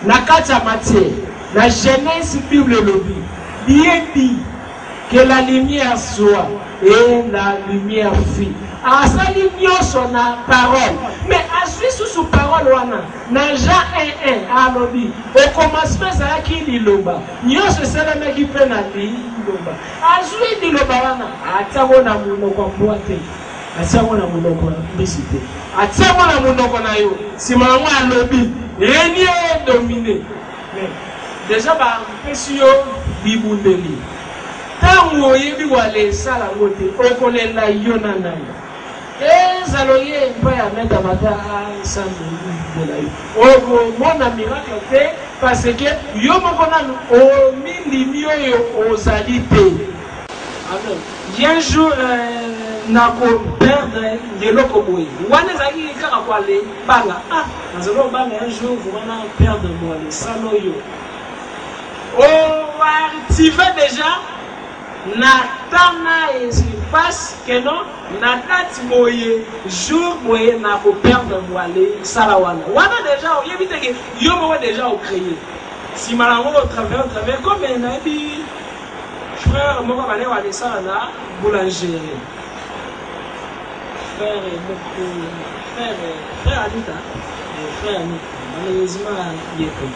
na kati ya matière la Genèse Bible lobi bien dit que la lumière soit et la lumière fit. Asali nyonso na parole mais asui sous parole wana na Jean 1:1 alobi au commencement ezalaki liloba nyonso esalamaki mpe na liloba azwi liloba wana atiango na monoko ya mbwa te atiango na monoko ya mbisi te atiango na monoko na yo nsima yango alobi renie domine déjà bampesi yo bibundeli ntango oyebi wala esala ngo te okolela yo na nani ezala oye mpa ya meta mata asambela yo okomona miracle te parce que yo moko nanu omindimi oyo ozali te un jour nakoperdre ndeloko boye wana ezalaki kaka koale banga nazali obanga un jour wana perdre moale sala oyo activé déjà natana et se passe que non natati moye jour moye na ko perdre moale sala wana déjà on évite que yo mo déjà au créer si malango au travers comme na bi frère mo ba le wale sala na boulangerie frère Anita malheureusement yeko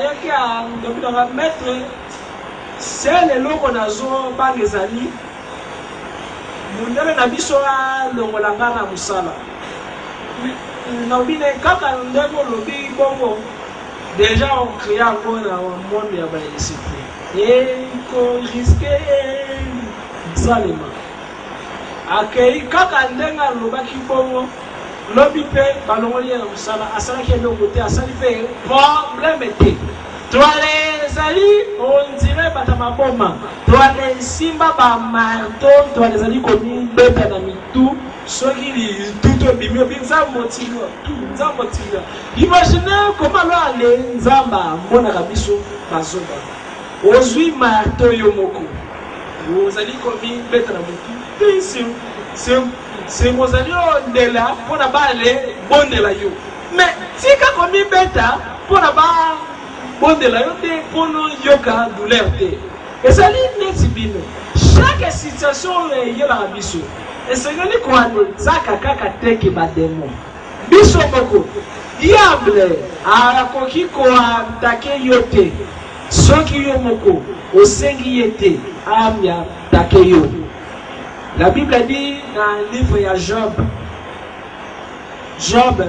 yaki a maître c'est le loko nazo bangezali mundele na biso longola ngana musala na bine kaka ndeko lobi bongo déjà on crée encore dans le monde ya ba esprit et ko risquer salema akei kaka ndenga lobaki bongo lobi pe balongoli na musala asalaki eloko te asali pe problème te toale zali on dirait batama boma toale simba ba marto toale zali komi beta na mitu Soki tout au bimio binza motiga. Nza motiga. Imaginez comment là les nzamba mbona kabiso bazoba. Ozui marto yomoko. Ozali komi beta na mutu. C'est mozali ondela pona bale bondela yo. Mais tika komi beta pona ba bondela yo te pono yoka douleur te. Ezali neti bino. Chaque situation est la biso. Et c'est que quoi zaka kaka teki ba démon. Biso moko. Diable a koki ko atake yote. Soki yo moko osengi yete amya take yo. La Bible dit dans le livre de Job. Job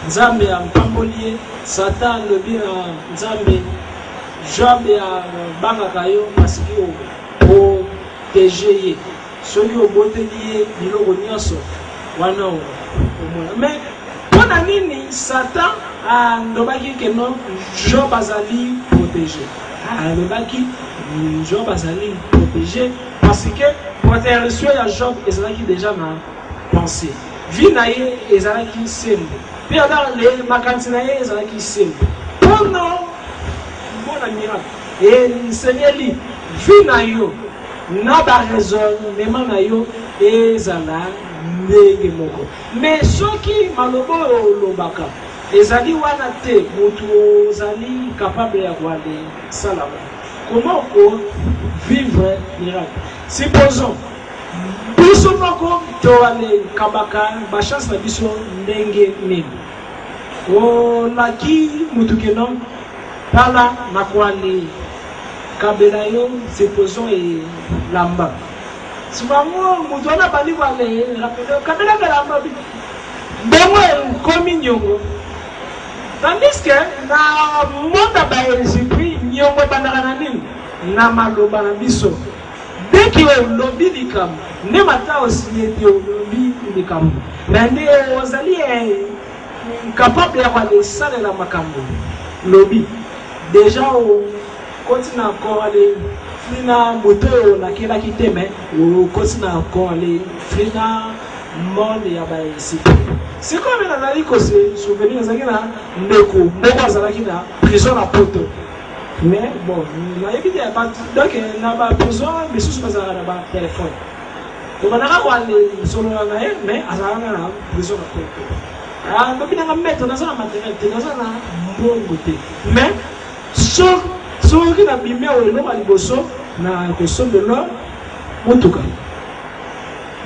Nzambe a mpambolier Satan le bien Nzambe Job a bangaka yo parce que protéger soki oboteli biloko nyonso wana mais pona nini Satan a ndobaki que non Job azali protégé alobaki Job azali protégé parce que protection ya Job ezalaki déjà na pensée vie na ye ezalaki sembo puis alors les makanisi na ye ezalaki sembo pendant bona miracle et nsengeli vie na yo na ba raisonnement na yo ezala ndenge moko mais soki malobo olobaka ezali wana te mutu ozali capable ya kwale salama comment on vivre miracle supposons biso moko to ale kabaka ba chance na biso ndenge nini o laki mutu kenon tala na kwale kabela yo supposons e lamba sibango mutu wana bali kwale kabela lamba ndemo komi nyongo. Tandis que na monde ba esprit nyongo bandana nini na maloba na biso dès que lobi likam ne mata aussi ete lobi likam na nde ozali capable ya kwale sala la makambo lobi déjà o continue encore aller flina moto na kila kiteme o continue encore aller flina monde ya ba esprit. C'est comme la nari que se souvenir zakina ndeko ndeko azalaki na prison à poto mais bon na évité pas donc na ba prison mais sous bazala na ba téléphone to banaka kwa le solo na mais azalaka na prison à poto ah ndobi na mettre na sana matériel te na sana mbongo te mais so ki na bimé o lo ba liboso na ko sombe lo mutuka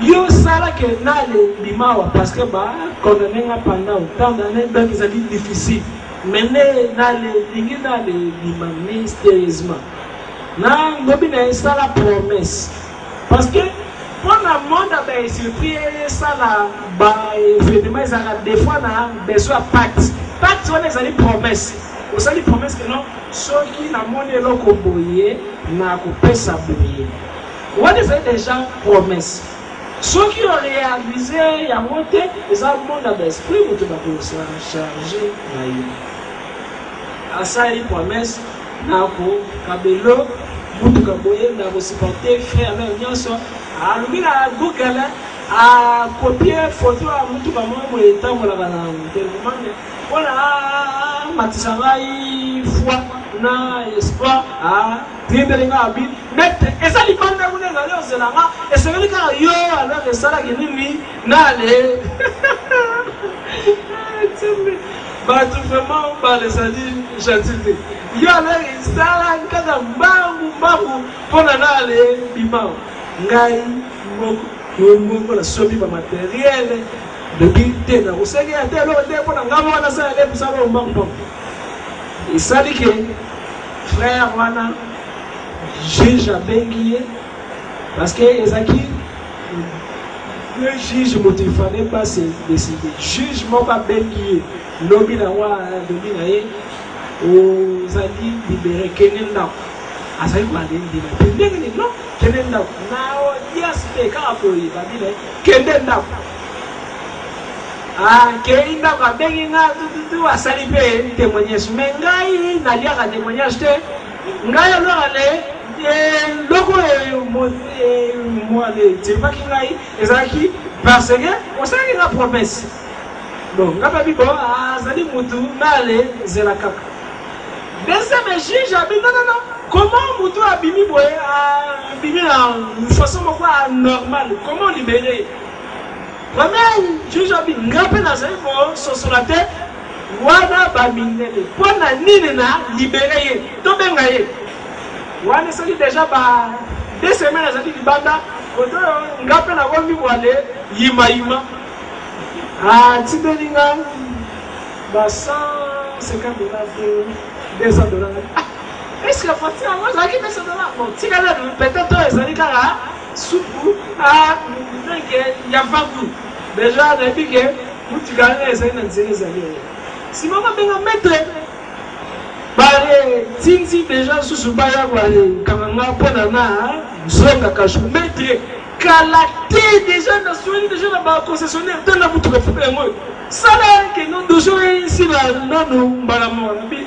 yo sala que nale bimawa parce que ba condamné pendant autant d'années donc ça dit difficile mais nale lingi nale bima mystérieusement na ngobi na sala promesse parce que pendant monde ba surpris sala ba événement ça des fois na besoin pacte on est allé promesse on s'ali promesse que non soki na monde loko boye na ko pesa boye on est déjà promesse. Ceux qui ont réalisé, il y a monté, les monde d'esprit, vous devez charger. À ça, il promesse, Nako, Kabelo, vous devez supporter, frère, à lui, à Google, à copier photo à Moutou, à moi, et tant que voilà, Matisavaï, foi, na espoir, à Trindelinga Abid, mais et ça, il parle de vous, et c'est vrai que yo, alors que ça, qui est n'allez. Bah, tout vraiment, bah, les amis, gentil. Yo, alors, ça, là, quand on m'a pour aller, bimao. Ngai, moko, la sobi, pas matériel. Depuis tena usenge ya telo depo na ngamo wana sa lepo sa mbambo isali ke frère wana juge bengiye parce que ezaki le juge motivé pas se décider juge mo ba bengiye lobi na wa lobi na ye o zali libérer kenenda asali ba ndi ba ndenge no kenenda na o diaste ka apoyi ba bile kenenda ah, Kérinda va bien tout à saliper témoignage. Mais Ngai n'a pas de témoignage. Ngai alors allez, logo moi tu pas qui ngai ezaki parce que on sait qu'il a promesse donc ngapa bi bon azali mutu nale zela kaka deuxième juge a dit non comment mutu abimi boye abimi en façon normale comment libérer premier juge a dit ngapa na zali bon sur la tête wana baminele pona nini na libérer to benga ye wana sali déjà ba 2 semaines azali libanda koto ngapa na kombi wale yima tibelinga ba 150 $, $200. Est-ce que faut dire moi zaki $200? Bon, tigala peut-être ezali kaka soupu donc il y a 20 coups déjà depuis que vous tigala ezali na nzela ezali si maman benga maître bare tinzi déjà sous baya kwa kamanga pona na zonga kashu maître kalaté déjà na soini déjà na ba concessionnaire dans la mutu ka fuka ngo sala que non dojo ici là non mbala mona bi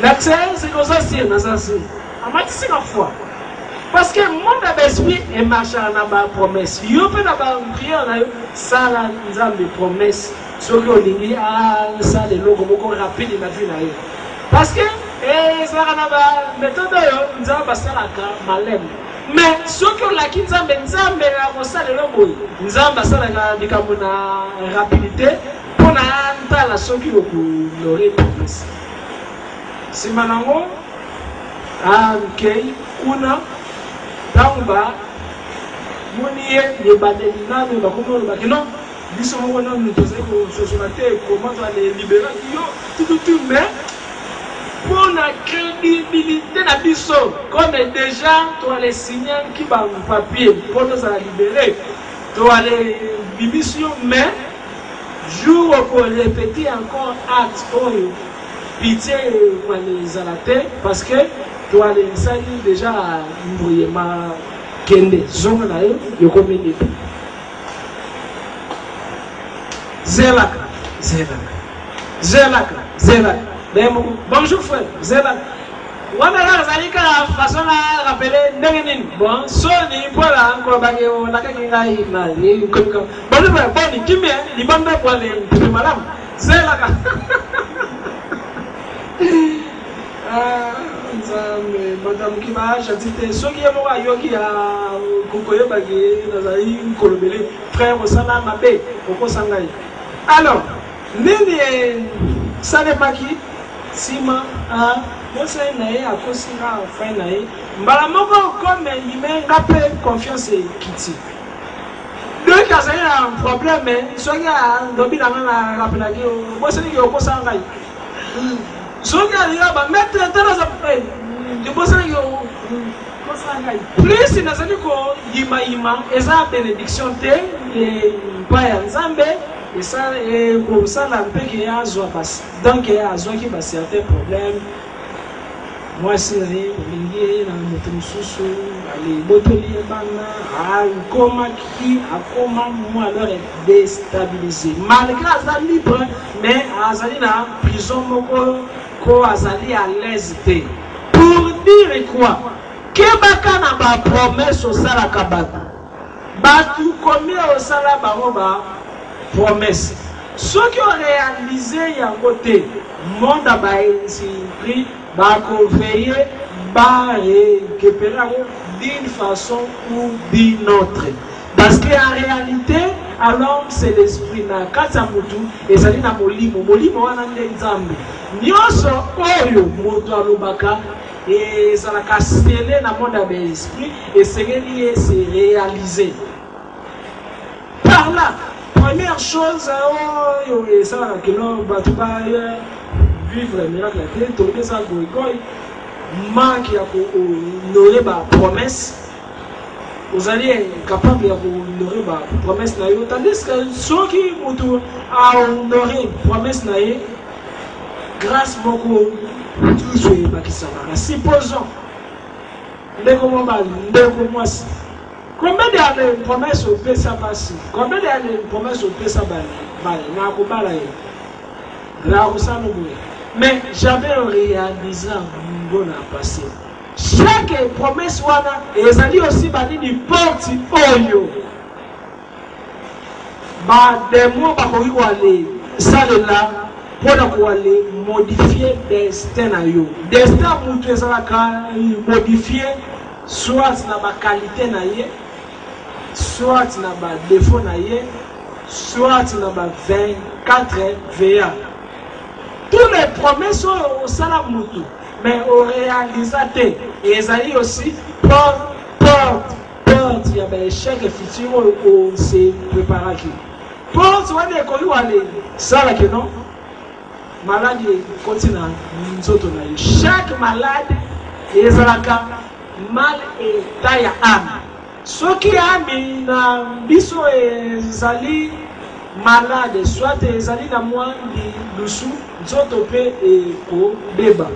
l'accès c'est comme ça c'est na ça c'est amati c'est la foi parce que monde d'esprit et marcher na ba promesse yo pe na ba prière na yo sala nzambe promesse soki olingi ça le logo moko rapide na vie na yo parce que ça na ba méthode yo nzambe basalaka malem mais soki olaki nzambe akosalela boye nzambe asalaka likambo na rapidité mpona ntala soki okolore promese nsima nango akei kuna ntango bamoni ye ebandeli nano bakomi olobaki non biso moko nano tozali kososola te comment toale libéra yo tututu mais pour la crédibilité de biso comme déjà tu allais signer qui va papier pour nous libérer tu allais bimission mais jour pour répéter encore acte pour pitié pour les alater parce que tu allais salir déjà bruyamment kende zone là yo comme des zelaka bonjour frère, Zéla. On a façon à rappeler Nengenin. Bon, Sony, voilà, encore bagé, on a quelqu'un qui bonjour frère, bon, qui vient, il va me pour les madame. Zéla. Madame qui va acheter, ceux qui aiment à Yoki à Kokoye bagé, Nazari, Kolobele, frère au Salam Abbé, Koko Sangai. Alors, Nini Salemaki. Sima bosa na ye akosinga fin na ye mbala moko comme il met ngape confiance kiti donc azali na problème soki ndobi na nga na rapela ki bosa ni okosa ngai soki aliya ba mettre tana za de bosa ni okosa ngai plus nazali ko yima eza bénédiction te pa ya nzambe et ça est comme ça la paix qui a donc il y a qui va certains problèmes moi c'est les liés dans notre sous les botoliers bana comment moi alors est déstabilisé malgré ça libre mais azali na prison moko ko azali à l'aise pour dire quoi que baka na ba promesse au sala kabata batu combien au sala ba promesse. Ceux qui ont réalisé un côté, monde a pris, va veiller, va récupérer d'une façon ou d'une autre. Parce qu'en réalité, à l'homme, c'est l'esprit. Quand ça et ça dit molimo, on a des examens. Nyoso, oyo, moto alobaka, et ça l'a cassé dans le monde de l'esprit, et c'est réalisé. Par là, première chose, ça que l'on va vivre le miracle, tout ça, manque à honorer ma promesse. Vous allez être capable d'honorer ma promesse. Tandis que ceux qui ont honoré la promesse, grâce beaucoup, tout ce qui s'en va. Supposons, combien d'années promesse au PSA passé? Combien d'années promesse au PSA balé? Mais j'avais réalisé un bon passé. chaque promesse wana ezali aussi banini porte oyo bademo bakoki koale salela mpona koale modifie destin na yo. Destin mutu ezalaka modifie soit na bakalite na ye, soit na badefo na ye, soit na ba 24 VA. Toutes les promesses au sala mutu, mais au réalisateur, et ezali aussi porte, il y a des échecs futurs où on s'est préparé. Porte, on est connu à aller, ça là que non, maladie continue nous autres là. Chaque malade, ezalaka mal et taille âme. Ceux qui aiment na biso ezali malade, soit ezali na moi di lusu, nzoto pe eko beba.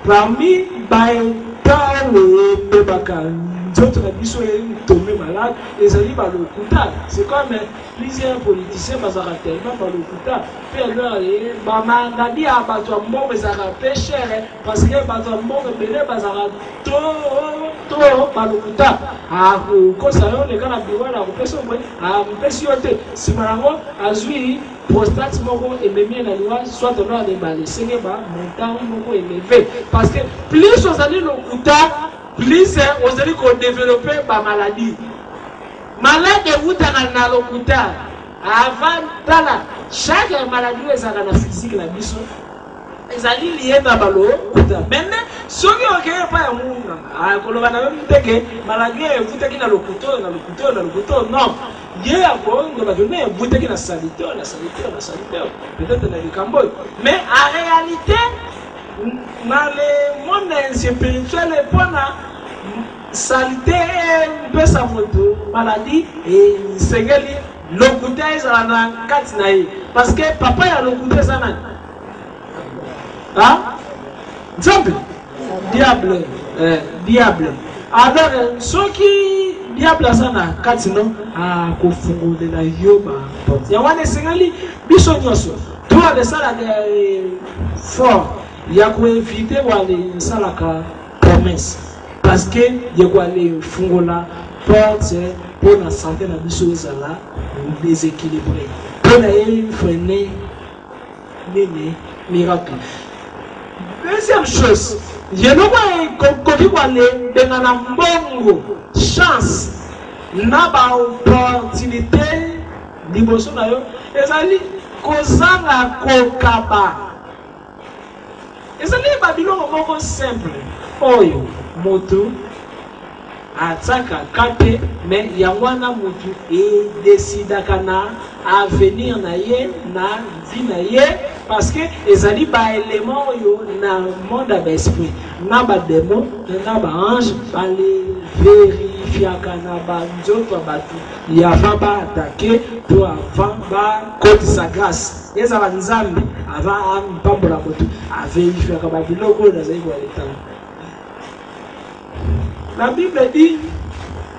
Parmi baetale bebaka nzoto na biso tombé malade, ezali balokuta. C'est comme plusieurs politiciens bazaka tellement balokuta. Puis alors ba maladie a bato mbongo ezaka pe cher parce que bato mbongo belé bazaka to balokuta. Ah ko sa yo le kana biwa na ko peso mwe ah mpesi yote simarango azui prostate moko ememi na liwa soit on a des balles senge ba montant moko élevé parce que plus on allait lokuta plus on allait ko développer ba maladie malade utana na lokuta avant tala chaque maladie ezaka na physique na biso ezali lié na balo kuta maintenant soki okeye pa ya munga akoloba na mteke maladie evutaki na lokuto non ye akongo ba donner evutaki na salité peut-être na likambo mais en réalité dans le monde spirituel pona salité pesa moto maladie et sengeli lokuta ezala na kati na ye parce que papa ya lokuta ezana hein? Diable. Alors, ceux qui diable sana katino a kofungo la yoba. Ya wane sengali biso nyoso. Toi de sala de fort. Ya ko éviter wale sala ka promesse. Parce que ya ko ale fungo la porte pour la santé na biso ezala déséquilibré. Pour na freiner les miracles. Deuxième chose, je ne vois pas chance, n'a pas opportunité, liboso na yo, ezali kozanga kokaba. Ezali babilongo moko simple. Oyo moto ataka kate mais yangwana motu et décidaka na avenir na ye na vie na ye parce que ezali ba élément yo na monde d'esprit na ba démon na ba ange ba les vérifiaka na ba nzoto batu ya ba attaquer pour avant ba côté sa grâce ezala nzambe avant pambola motu a vérifiaka ba biloko na zai kwa l'état. La Bible dit,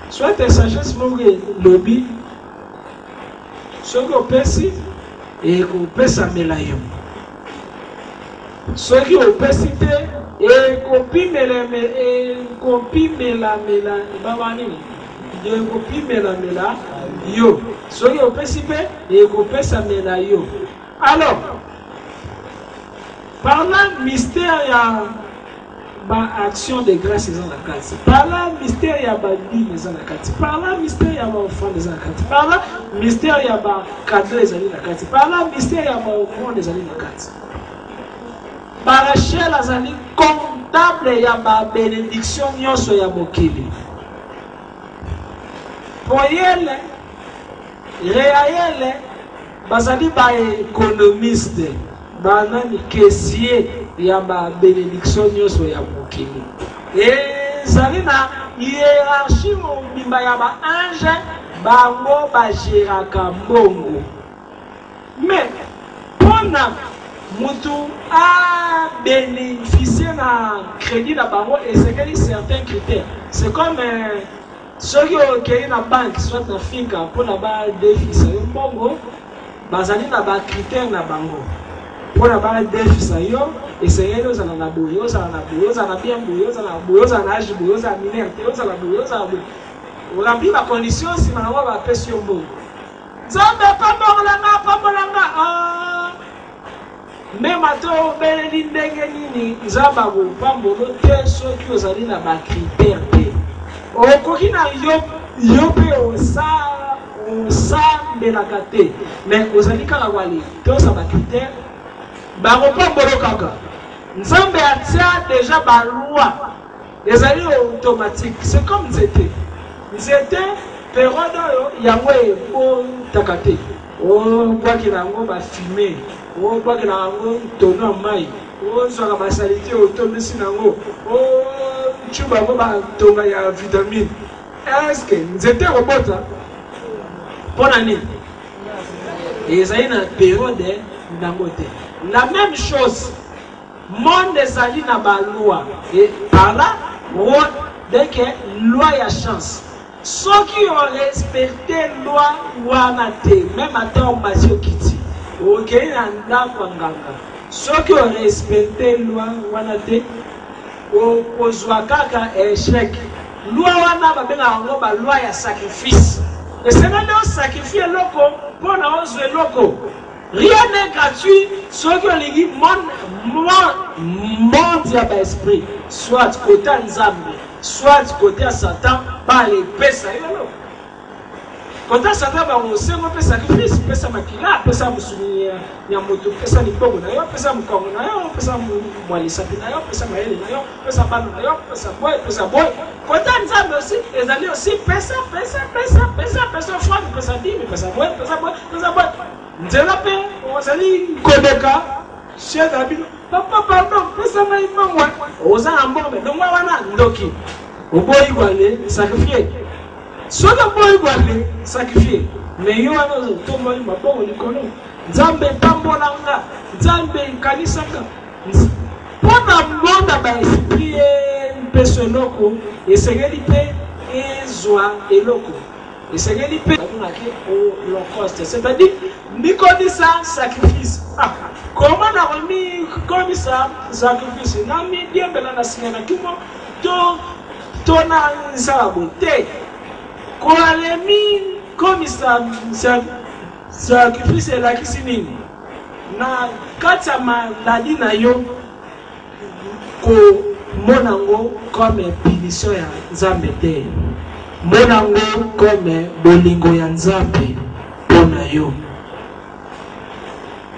soit tes sagesse mourir lobby, soit qu'on pèse et qu'on pèse à mélayon. Soit qu'on pèse et qu'on pime la yo. Soit qu'on pèse et qu'on pèse à mélayon. Alors, par là, mystère, il y a action de grâce dans la carte. Par là, mystère, il y a vie dans la carte. Par là, mystère, il y a offrande dans la carte. Par là, mystère, il y a cadeau dans la carte. Par là, mystère, il y a offrande dans la carte. Par la chair, la comptable, il y a bénédiction, il y a mokili. Pour elle, réel, bazali ba économiste, banani caissier. Il y a ma bénédiction ya mokili. Et zalina hiérarchie mobimba ya ba ange bango ba géraka mbongo. Mais pona mutu a bénéficier na crédit na bango et c'est que certains critères. C'est comme ceux qui ont na banque soit na finka pour na ba déficit mbongo bazali na ba critères na bango. pour la barre d'Efsa yo, essayer de s'en aller bouillosa, na bien bouillosa, na âge bouillosa, minère, bouillosa, on remplit la condition si on va appeler sur vous. Zambé, pas morlanga, ah. Même à toi, Bénédine Dengenini, Zabago, Pambolo, ceux qui ont allé là-bas, critères. Au Kokina, Yopé, au Sa de la Gate, mais aux allés Karawali, tous à ma critère, Baropa Bolokaga. Nzambe a déjà la loi, les alliés automatiques, c'est comme c'était. C'était, période, Yahweh, au Takate, au Boakirango, va fumer. On voit que la tonneau maille, on soit la massalité au tonneau de Sinango, on tue ma tonneau à vitamine. Est-ce que nous étions robots pour l'année? Et ça y est, une période d'angoté. La même chose, monde des alliés n'a pas loi. Et par là, dès que loi y a chance. Ceux qui ont respecté la loi, même à temps, on m'a dit Kitty. Ok, ceux qui ont respecté la loi, au Zouakaka échec. Loi wana loi ya sacrifice. Et c'est même un sacrifice loco pour nous loco. Rien n'est gratuit. Ceux qui ont dit monde à l'esprit, soit côté Nzambe, soit côté Satan, par les pesa. Quand on s'attend à un sacrifice, on peut s'amaquiller, on peut s'amusunia, il y a un moto, on peut s'amicon, on peut s'amicon, on peut s'amualisapina, on peut s'amailler, on peut s'aballer, on peut s'aboyer, on peut s'aboyer. Quand on s'attend aussi, les alliés aussi, pesa, foi, on peut s'adir, on peut s'aboyer, on peut s'aboyer. Nous avons fait, on s'allie, Kodeka, chef d'habit, papa, pardon, on peut s'amailler, on s'en ambo, mais non, moi, on a ndoki. On peut y aller, sacrifier. Soit le boy aller sacrifier, mais il y a un autre tombeau, il m'a pas dit qu'on Nzambe tambolanga, Nzambe kanisanga. Pour le monde à esprit personne loco, et c'est réalité et joie et loco. Et c'est réalité au low cost. C'est-à-dire, ni comme ça sacrifice. Comment on a remis comme ça sacrifice? N'a mis bien belle la signale qui m'a ton ça beauté. Quand elle est mise comme ça, sacrifice est la cuisine. Na kata maladie na yo ko monango comme punition ya Nzambe te. Monango comme bolingo ya Nzambe pona yo.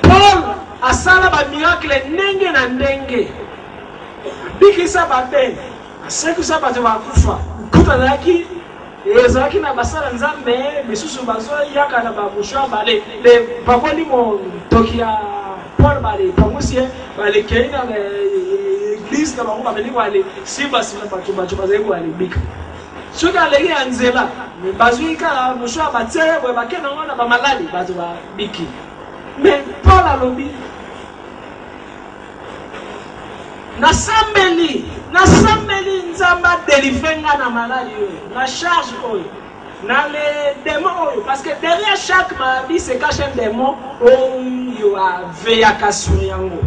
Paul asala ba miracle ndenge na ndenge. Bikisa ba ben. Asekusa ba te bakufa. Kuta laki ezaki na basala Nzambe misusu bazo yaka na babushwa bale le bakoli mo tokia Paul bale pamusie bale keina église na bango bameli bale simba sima bato bazali bale bika soka leki anzela bazuika bushwa batere bwe bakena ngona ba malali bato ba biki mais Paul alobi Nasambeli Nzamba délivrenga na maladi na charge oyo na les démons parce que derrière chaque maladie se cache un démon oyo aveyaka sur yango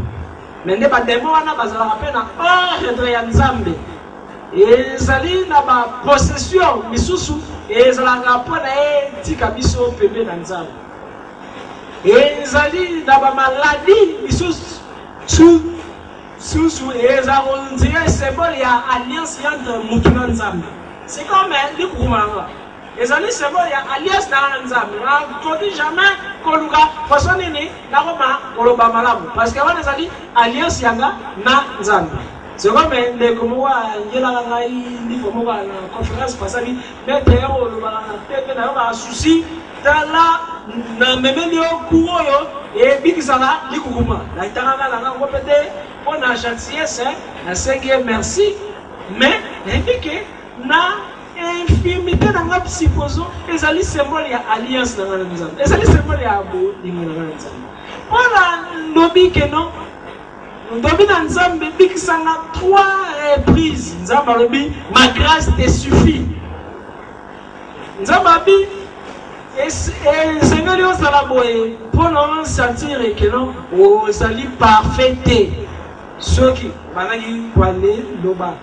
mais nde ba démon wana bazala pena ordre ya Nzambe ezali na ba possession misusu ezalaka mpona etika biso pembe na Nzambe ezali na ba maladie misusu Sous et on dirait c'est bon il y a alliance entre Mutuna Nzambe. C'est comme les Koukumanga. Les alliés c'est bon il y a alliance dans Nzambe. On dit jamais Koluga façon nini na Roma Koloba malamu parce que avant les alliés alliance yanga na Nzambe. C'est comme les Komowa yela ngai ni Komowa na conférence pasali mais d'ailleurs le bala na tête na ba souci tala na memeli okuyo et bikisala likukuma. Na itanga na ngopete on a gentillesse, na sengie merci, mais indiqué na infirmité dans la psychose, les alliés symbole ya alliance dans la maison. Les alliés symbole ya abo dans la maison. Pour la lobby que non, lobby dans Nzambe biki sanga 3 reprises. Nzambe lobby, ma grâce te suffit. Nzambe bi Et Seigneur, on s'en a boé pour nous sentir que non, aux alliés parfaits. Ceux qui, maintenant, ils vont aller là-bas.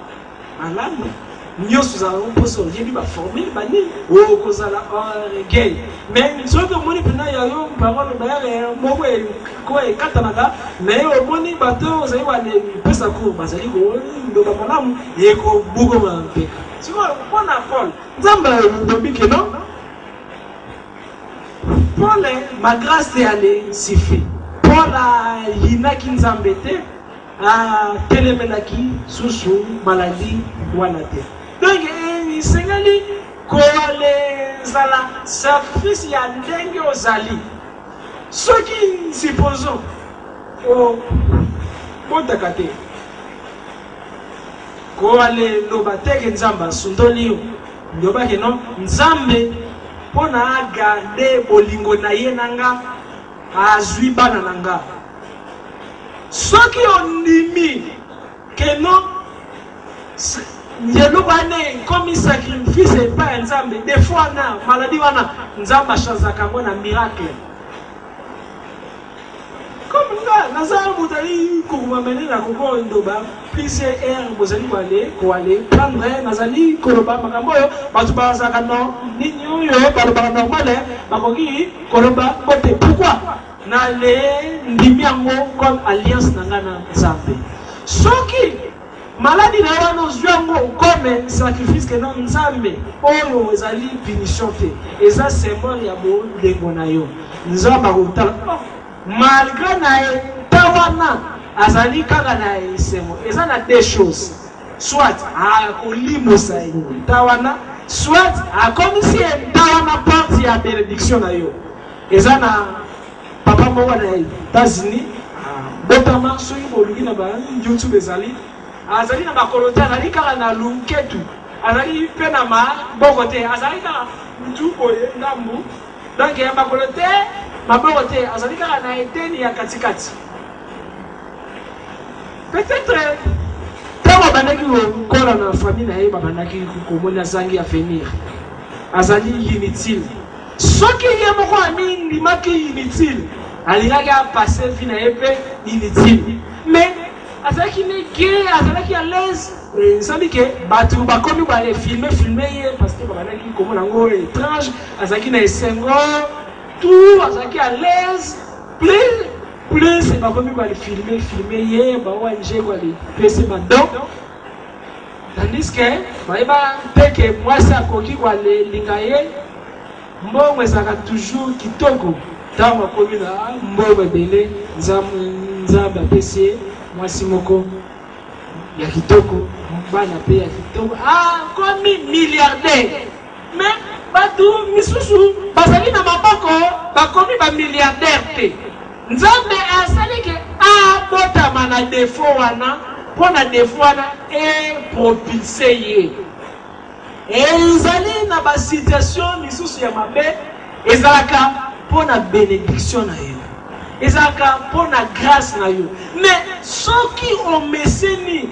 Malade. Nous sommes pour ça. J'ai dû me former, oh, cause à la gay. Mais ceux qui ont monté, il y a eu parole de mauvais, quoi, et Katanaga, mais au money bateau, vous allez aller, peu ça court, parce que vous allez malade, et qu'on bouge un peu. Tu vois, on a Paul. Zamba, vous avez dit que non? Paul, ma grâce est allée, c'est fait. Paul il n'a qu'une zambette, à téléménaki, sous maladie, ou à la terre. Donc, il s'est dit, qu'on les a là, sacrifice, il y a dengue aux alliés. Ceux qui supposons, au Montakate, qu'on allait l'obatek et Nzamba, Sundolio, Yobake non, Nzambe, pour garder bolingo na ye nanga azui bana nanga ceux qui ont dit que non yelo bane comme sacrifice et pas Nzambe des fois na maladie wana Nzamba chazaka ngona miracle comme ça nazara butali kumamene na kuko ndoba plusieurs heures bozali ko aller prendre nazali koloba makambo yo batu bazaka non nini yo baloba normal bakoki koloba côté pourquoi na le ndimi yango comme alliance nangana Nzambe soki maladie na wana ozwango comme sacrifice que non Nzambe oyo ezali punition te eza symbole ya bo ndengo na yo Nzamba kotala malgré na tawana azali kaka na isemo eza na deux choses soit a kolimosa tawana soit a comme si tawana partie ya bénédiction na yo eza na papa moko na États-Unis botama soki boluki na ba YouTube ezali azali na bakolote azali kaka na lunketu azali pe na maboko te azali kaka mutu boye ndambu donc ya bakolote maboko te azali kaka na eteni ya katikati peut-être quand bandaki kola na famille na ye bandaki komona zangi ya venir azali inutile soki ye moko ami limaki inutile alingaki apase vie na ye pe inutile mais azalaki ne gay azalaki à l'aise nsambi ke batu bakomi bale filmer ye parce que bandaki komona ngo étrange azalaki na esengo tout azalaki à l'aise plus c'est pas comme il filmer hier bah ouais j'ai quoi les PC maintenant tandis que bah que moi ça coquille quoi les lingaye mbongo ezaka toujours kitoko tango komi na mbongo belé nzamba PC moi simoko ya kitoko bana pe ya kitoko comme milliardaire mais batu misusu bazali na maboko bakomi ba milliardaire te Nzambe asali ke botama na défaut wana pona défaut wana propulse ye ezali na ba situation misusu ya mabe ezalaka pona bénédiction na yo ezalaka pona grâce na yo mais soki on meseni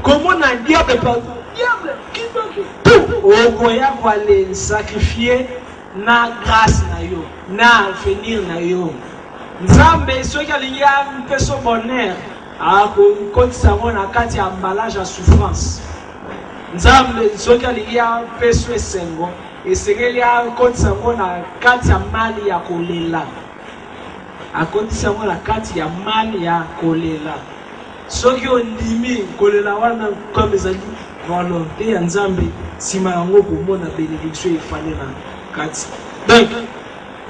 comment na diable tout okoya kwa le sacrifier na grâce na yo na avenir na yo Nzambe soki alingi ampeso bonheur akokotisa ngo na kati ya emballage ya souffrance Nzambe soki alingi ampeso esengo esengeli akotisa ngo na kati ya mali ya kolela akotisa ngo na kati ya mali ya kolela soki ondimi kolela wana comme ezali volonté ya Nzambe nsima yango komona bénédiction efale na kati donc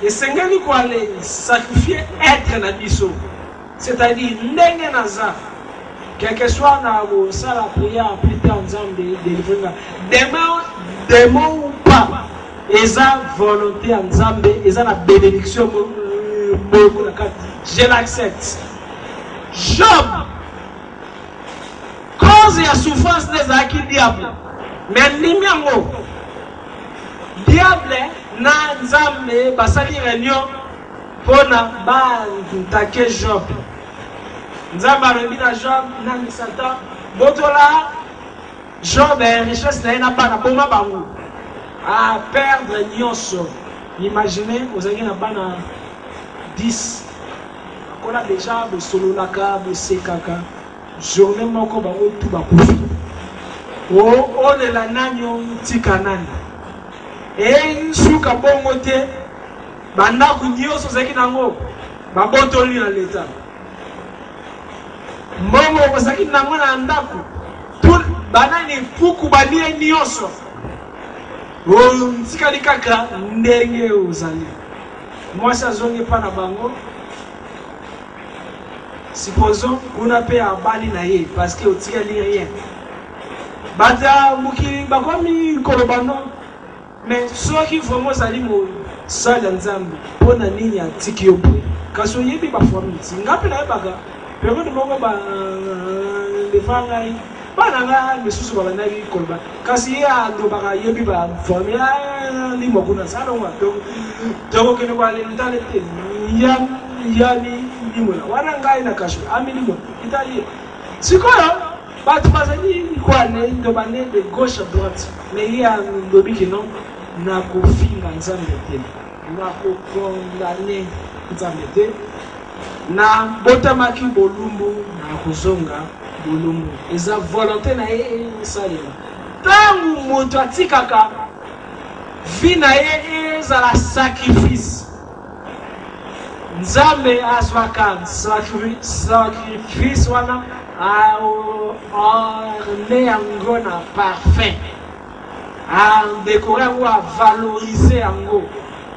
esengeli ko aller sacrifier être na biso c'est-à-dire ndenge naza quel que soit na ça la prière plus tard Nzambe délivrer demain ou pas eza volonté ya Nzambe eza na bénédiction beaucoup na kati je l'accepte Job cause ya souffrance nezaki diable mais nimiango diable na Nzambe basali réunion pona bantake Job Nzambe alobi na Job na misata botola Job richesse na ye na bana boma bango a perdre nyonso Imaginez, vous avez un bana 10. On a déjà le solo laka, le sekaka. Journée moko bango tout ba kufi. On est la nanyo tikanani. Et suka bongo te banda kunyoso zaki nango babotoli na leta. Mbongo basaki nango na ndaku. Tout banani fuku balie nyoso. Ntikali kaka ndenge ozali. Moi ça zonge pa na bango. Supposons qu'on a payé à Bali naïe parce que au tir rien. Bata mukiri bakomi kolobano. Mais ceux qui vraiment sali mo sala nzambe pona nini atiki yobo. Kaso yebi ba famiti. Ngapi na baga. Pero de mongo ba le fangai. Bana nga mesusu ba na bi kolba. Kasi ya ndo baga yebi ba famia ni mokuna sala wa to kene ba le ntale te. Yani limona wana ngai na kasho ami limona italie sikoyo batu bazali kwa ne ndo bane de gauche à droite mais ya ndobi kino na kofinga nzambe te na ko condamner nzambe te na botamaki bolumbu na kozonga bolumbu eza volonté na ye salima tangu moto atikaka vi na ye ezala sacrifice. Nzambe aswaka sacrifice wana orne yango na parfait a décorer ou a valoriser yango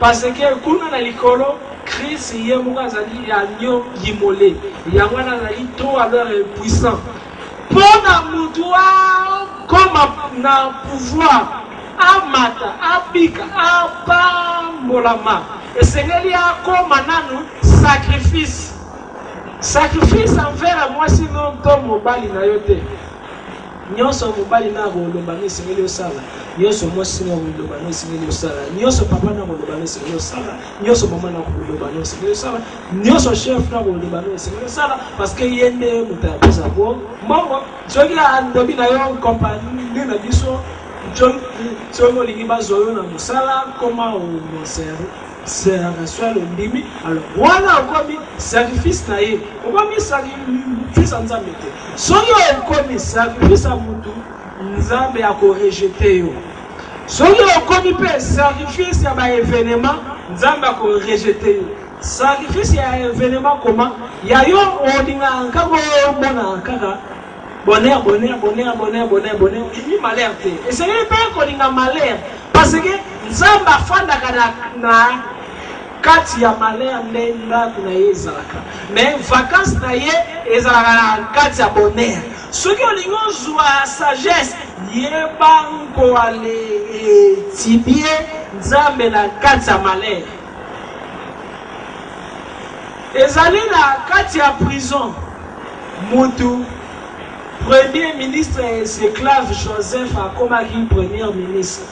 parce que kuna na likolo Christ yemo azali yanyo yimole yango na zali to alors puissant pona mutua comme na pouvoir amata abika apambolama et Seigneur a comme mananu sacrifice envers moi sinon comme mobali na yote nyoso mobali na golomba ni Seigneur osala nyoso moi sinon golomba ni Seigneur osala nyoso papa na golomba ni Seigneur osala nyoso mama na golomba ni Seigneur osala nyoso chef na golomba ni Seigneur osala parce que yende mutapoza bo mongo jogi andobi na yo compagnie na biso Tchongo lingiba zoyo na musala comment on c'est un ndimi alors voilà okomi sacrifice na ye okomi sacrifice nzambe te soyo okomi sacrifice a mutu nzambe ako rejeter yo soyo okomi pe sacrifice ya ba événement nzambe ako rejeter yo sacrifice ya événement comment ya yo odinga nkako mona kaka bonheur, il malheur. Et c'est pas qu'on a malheur. Parce que Nzamba fanda na kati ya malheur nenda kuna yezalaka. Mais vacances na ye ezalaka na kati ya bonheur. Ceux qui ont joie sagesse, yeba nko ale tibie Nzambe na kati ya malheur. Ezali na kati ya prison. Mutu Premier ministre esclave Joseph a comme premier ministre.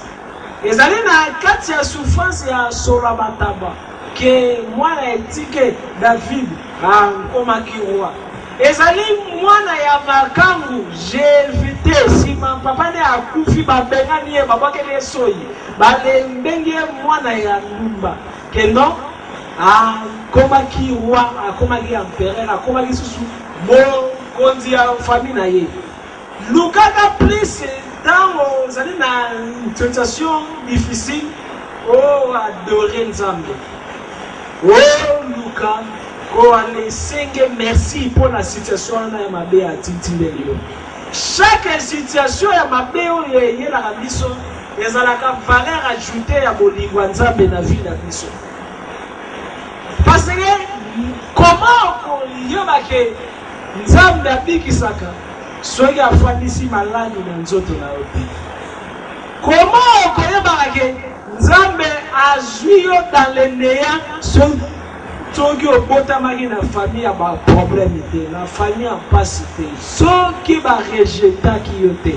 Et ça na kati ya souffrance ya Solamataba que moi na éthique David a comme roi. Et ça moi na ya makangu j'ai évité si ma papa ne a kufi ba bengani e baba ke ne soyi ba le ndenge moi na ya numba que non a comme roi a comme empereur a comme susu bon kondi ya famille na ye lukaka plus dans zali na tentation difficile oh adorer Nzambe oh luka ko ale senge merci pour la situation na mabe ya tintindeli chaque situation ya mabe oyo ye la biso ezalaka valeur ajoutée ya bolingo Nzambe na vie na biso parce que comment ko yoba ke Nzambe abikisaka soki afandisi maladi na nzoto na yo te. Comment okoyebaka ke Nzambe azwi yo dans le néant soki obotamaki na famille ya baproblème te na famille ya mpasi te soki barejetaki yo te.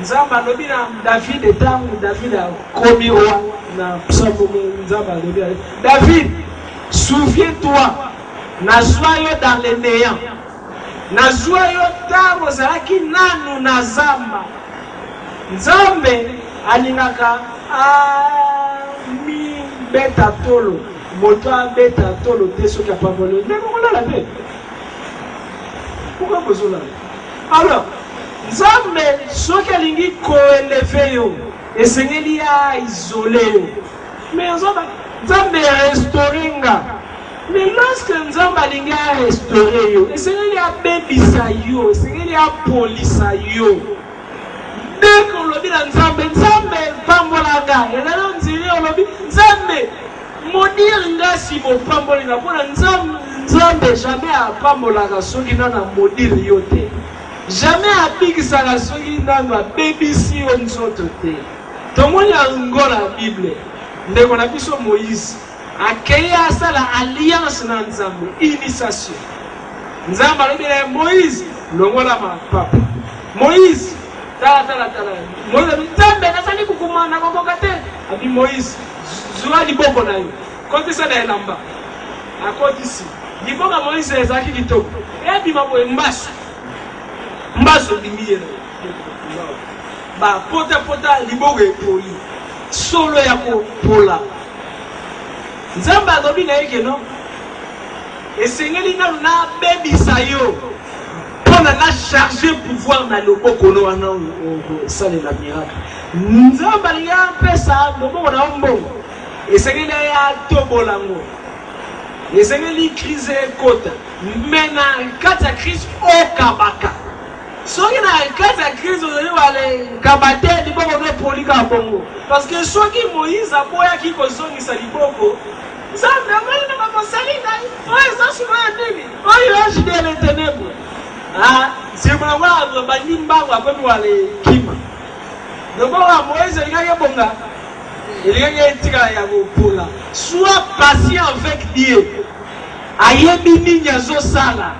Nzambe alobi na David etango David akomi roi na psalme Nzambe alobi David souviens-toi nazwa yo dans le néant nazwa yo tango ozalaki nanu na zamba Nzambe alingaka beta tolo moto beta tolo te soki apamboli ndenge kolala te pourquoi kozolala alors nzambe soki alingi koeleve yo esengeli ya isole yo mais nzambe restaure nga mais lorsque nzambe alingi arestaure yo esengeli abebisa yo esengeli apolisa yo dès qu'on dit dans nzambe pambola nga elelo nziri olobi nzambe modire nga si mopamboli nga mpona nzambe jamais apambolaka soki nana modire yo te jamais abikisaka soki nano abebisi yo nzoto te tomoni yango na bible ndeko na biso Moïse akei asala alliance na nzambe initiation nzambe alobi na Moïse longola mapapa Moïse tala Moïse nzambe nazali kukumana kokoka te abi Moïse zwa liboko na yo kotisa na elamba akotisi liboko Moïse ezalaki kitoko ebima boye mbaso bimiye ba pota liboko epoli solo ya kopola nzambe alobi na yeke no esengeli nano nabebisa yo mpona na charge pouvoir na loboko no wana osalela miracle nzambe alingi apesa loboko na yo mbongo esengeli atobola ngo esengeli crise ekota me na kati ya crise okabaka soki na kati ya crise ozali walekaba te liboko no epolika bongo parce que soki Moïse aboyaki kozongisa liboko nzambe amoni na bamosali na ye oyo eza solo ya nini oyo agide les ténèbres zimanawa bandi mbango akomi walekima loboko ya Moïse elingaki ebonga elingaki etikala ya kopola sois patient avec Dieu ayebi nini azosala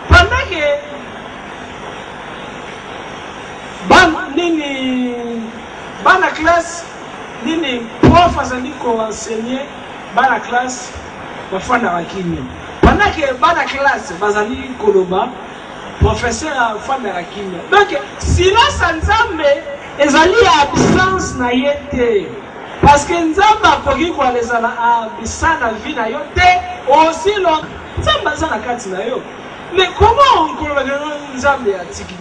pendant que bana classe nini prof azali koenseigner bana classe bafandaka kimia pendant que bana classe bazali koloba professeur afandaka kimia donc silence ya nzambe ezali absence na ye te parce que nzambe akoki koalezala abisa na vie na yo te aussi long nzambe aza na kati na yo mais comment okolobaka nzambe atikina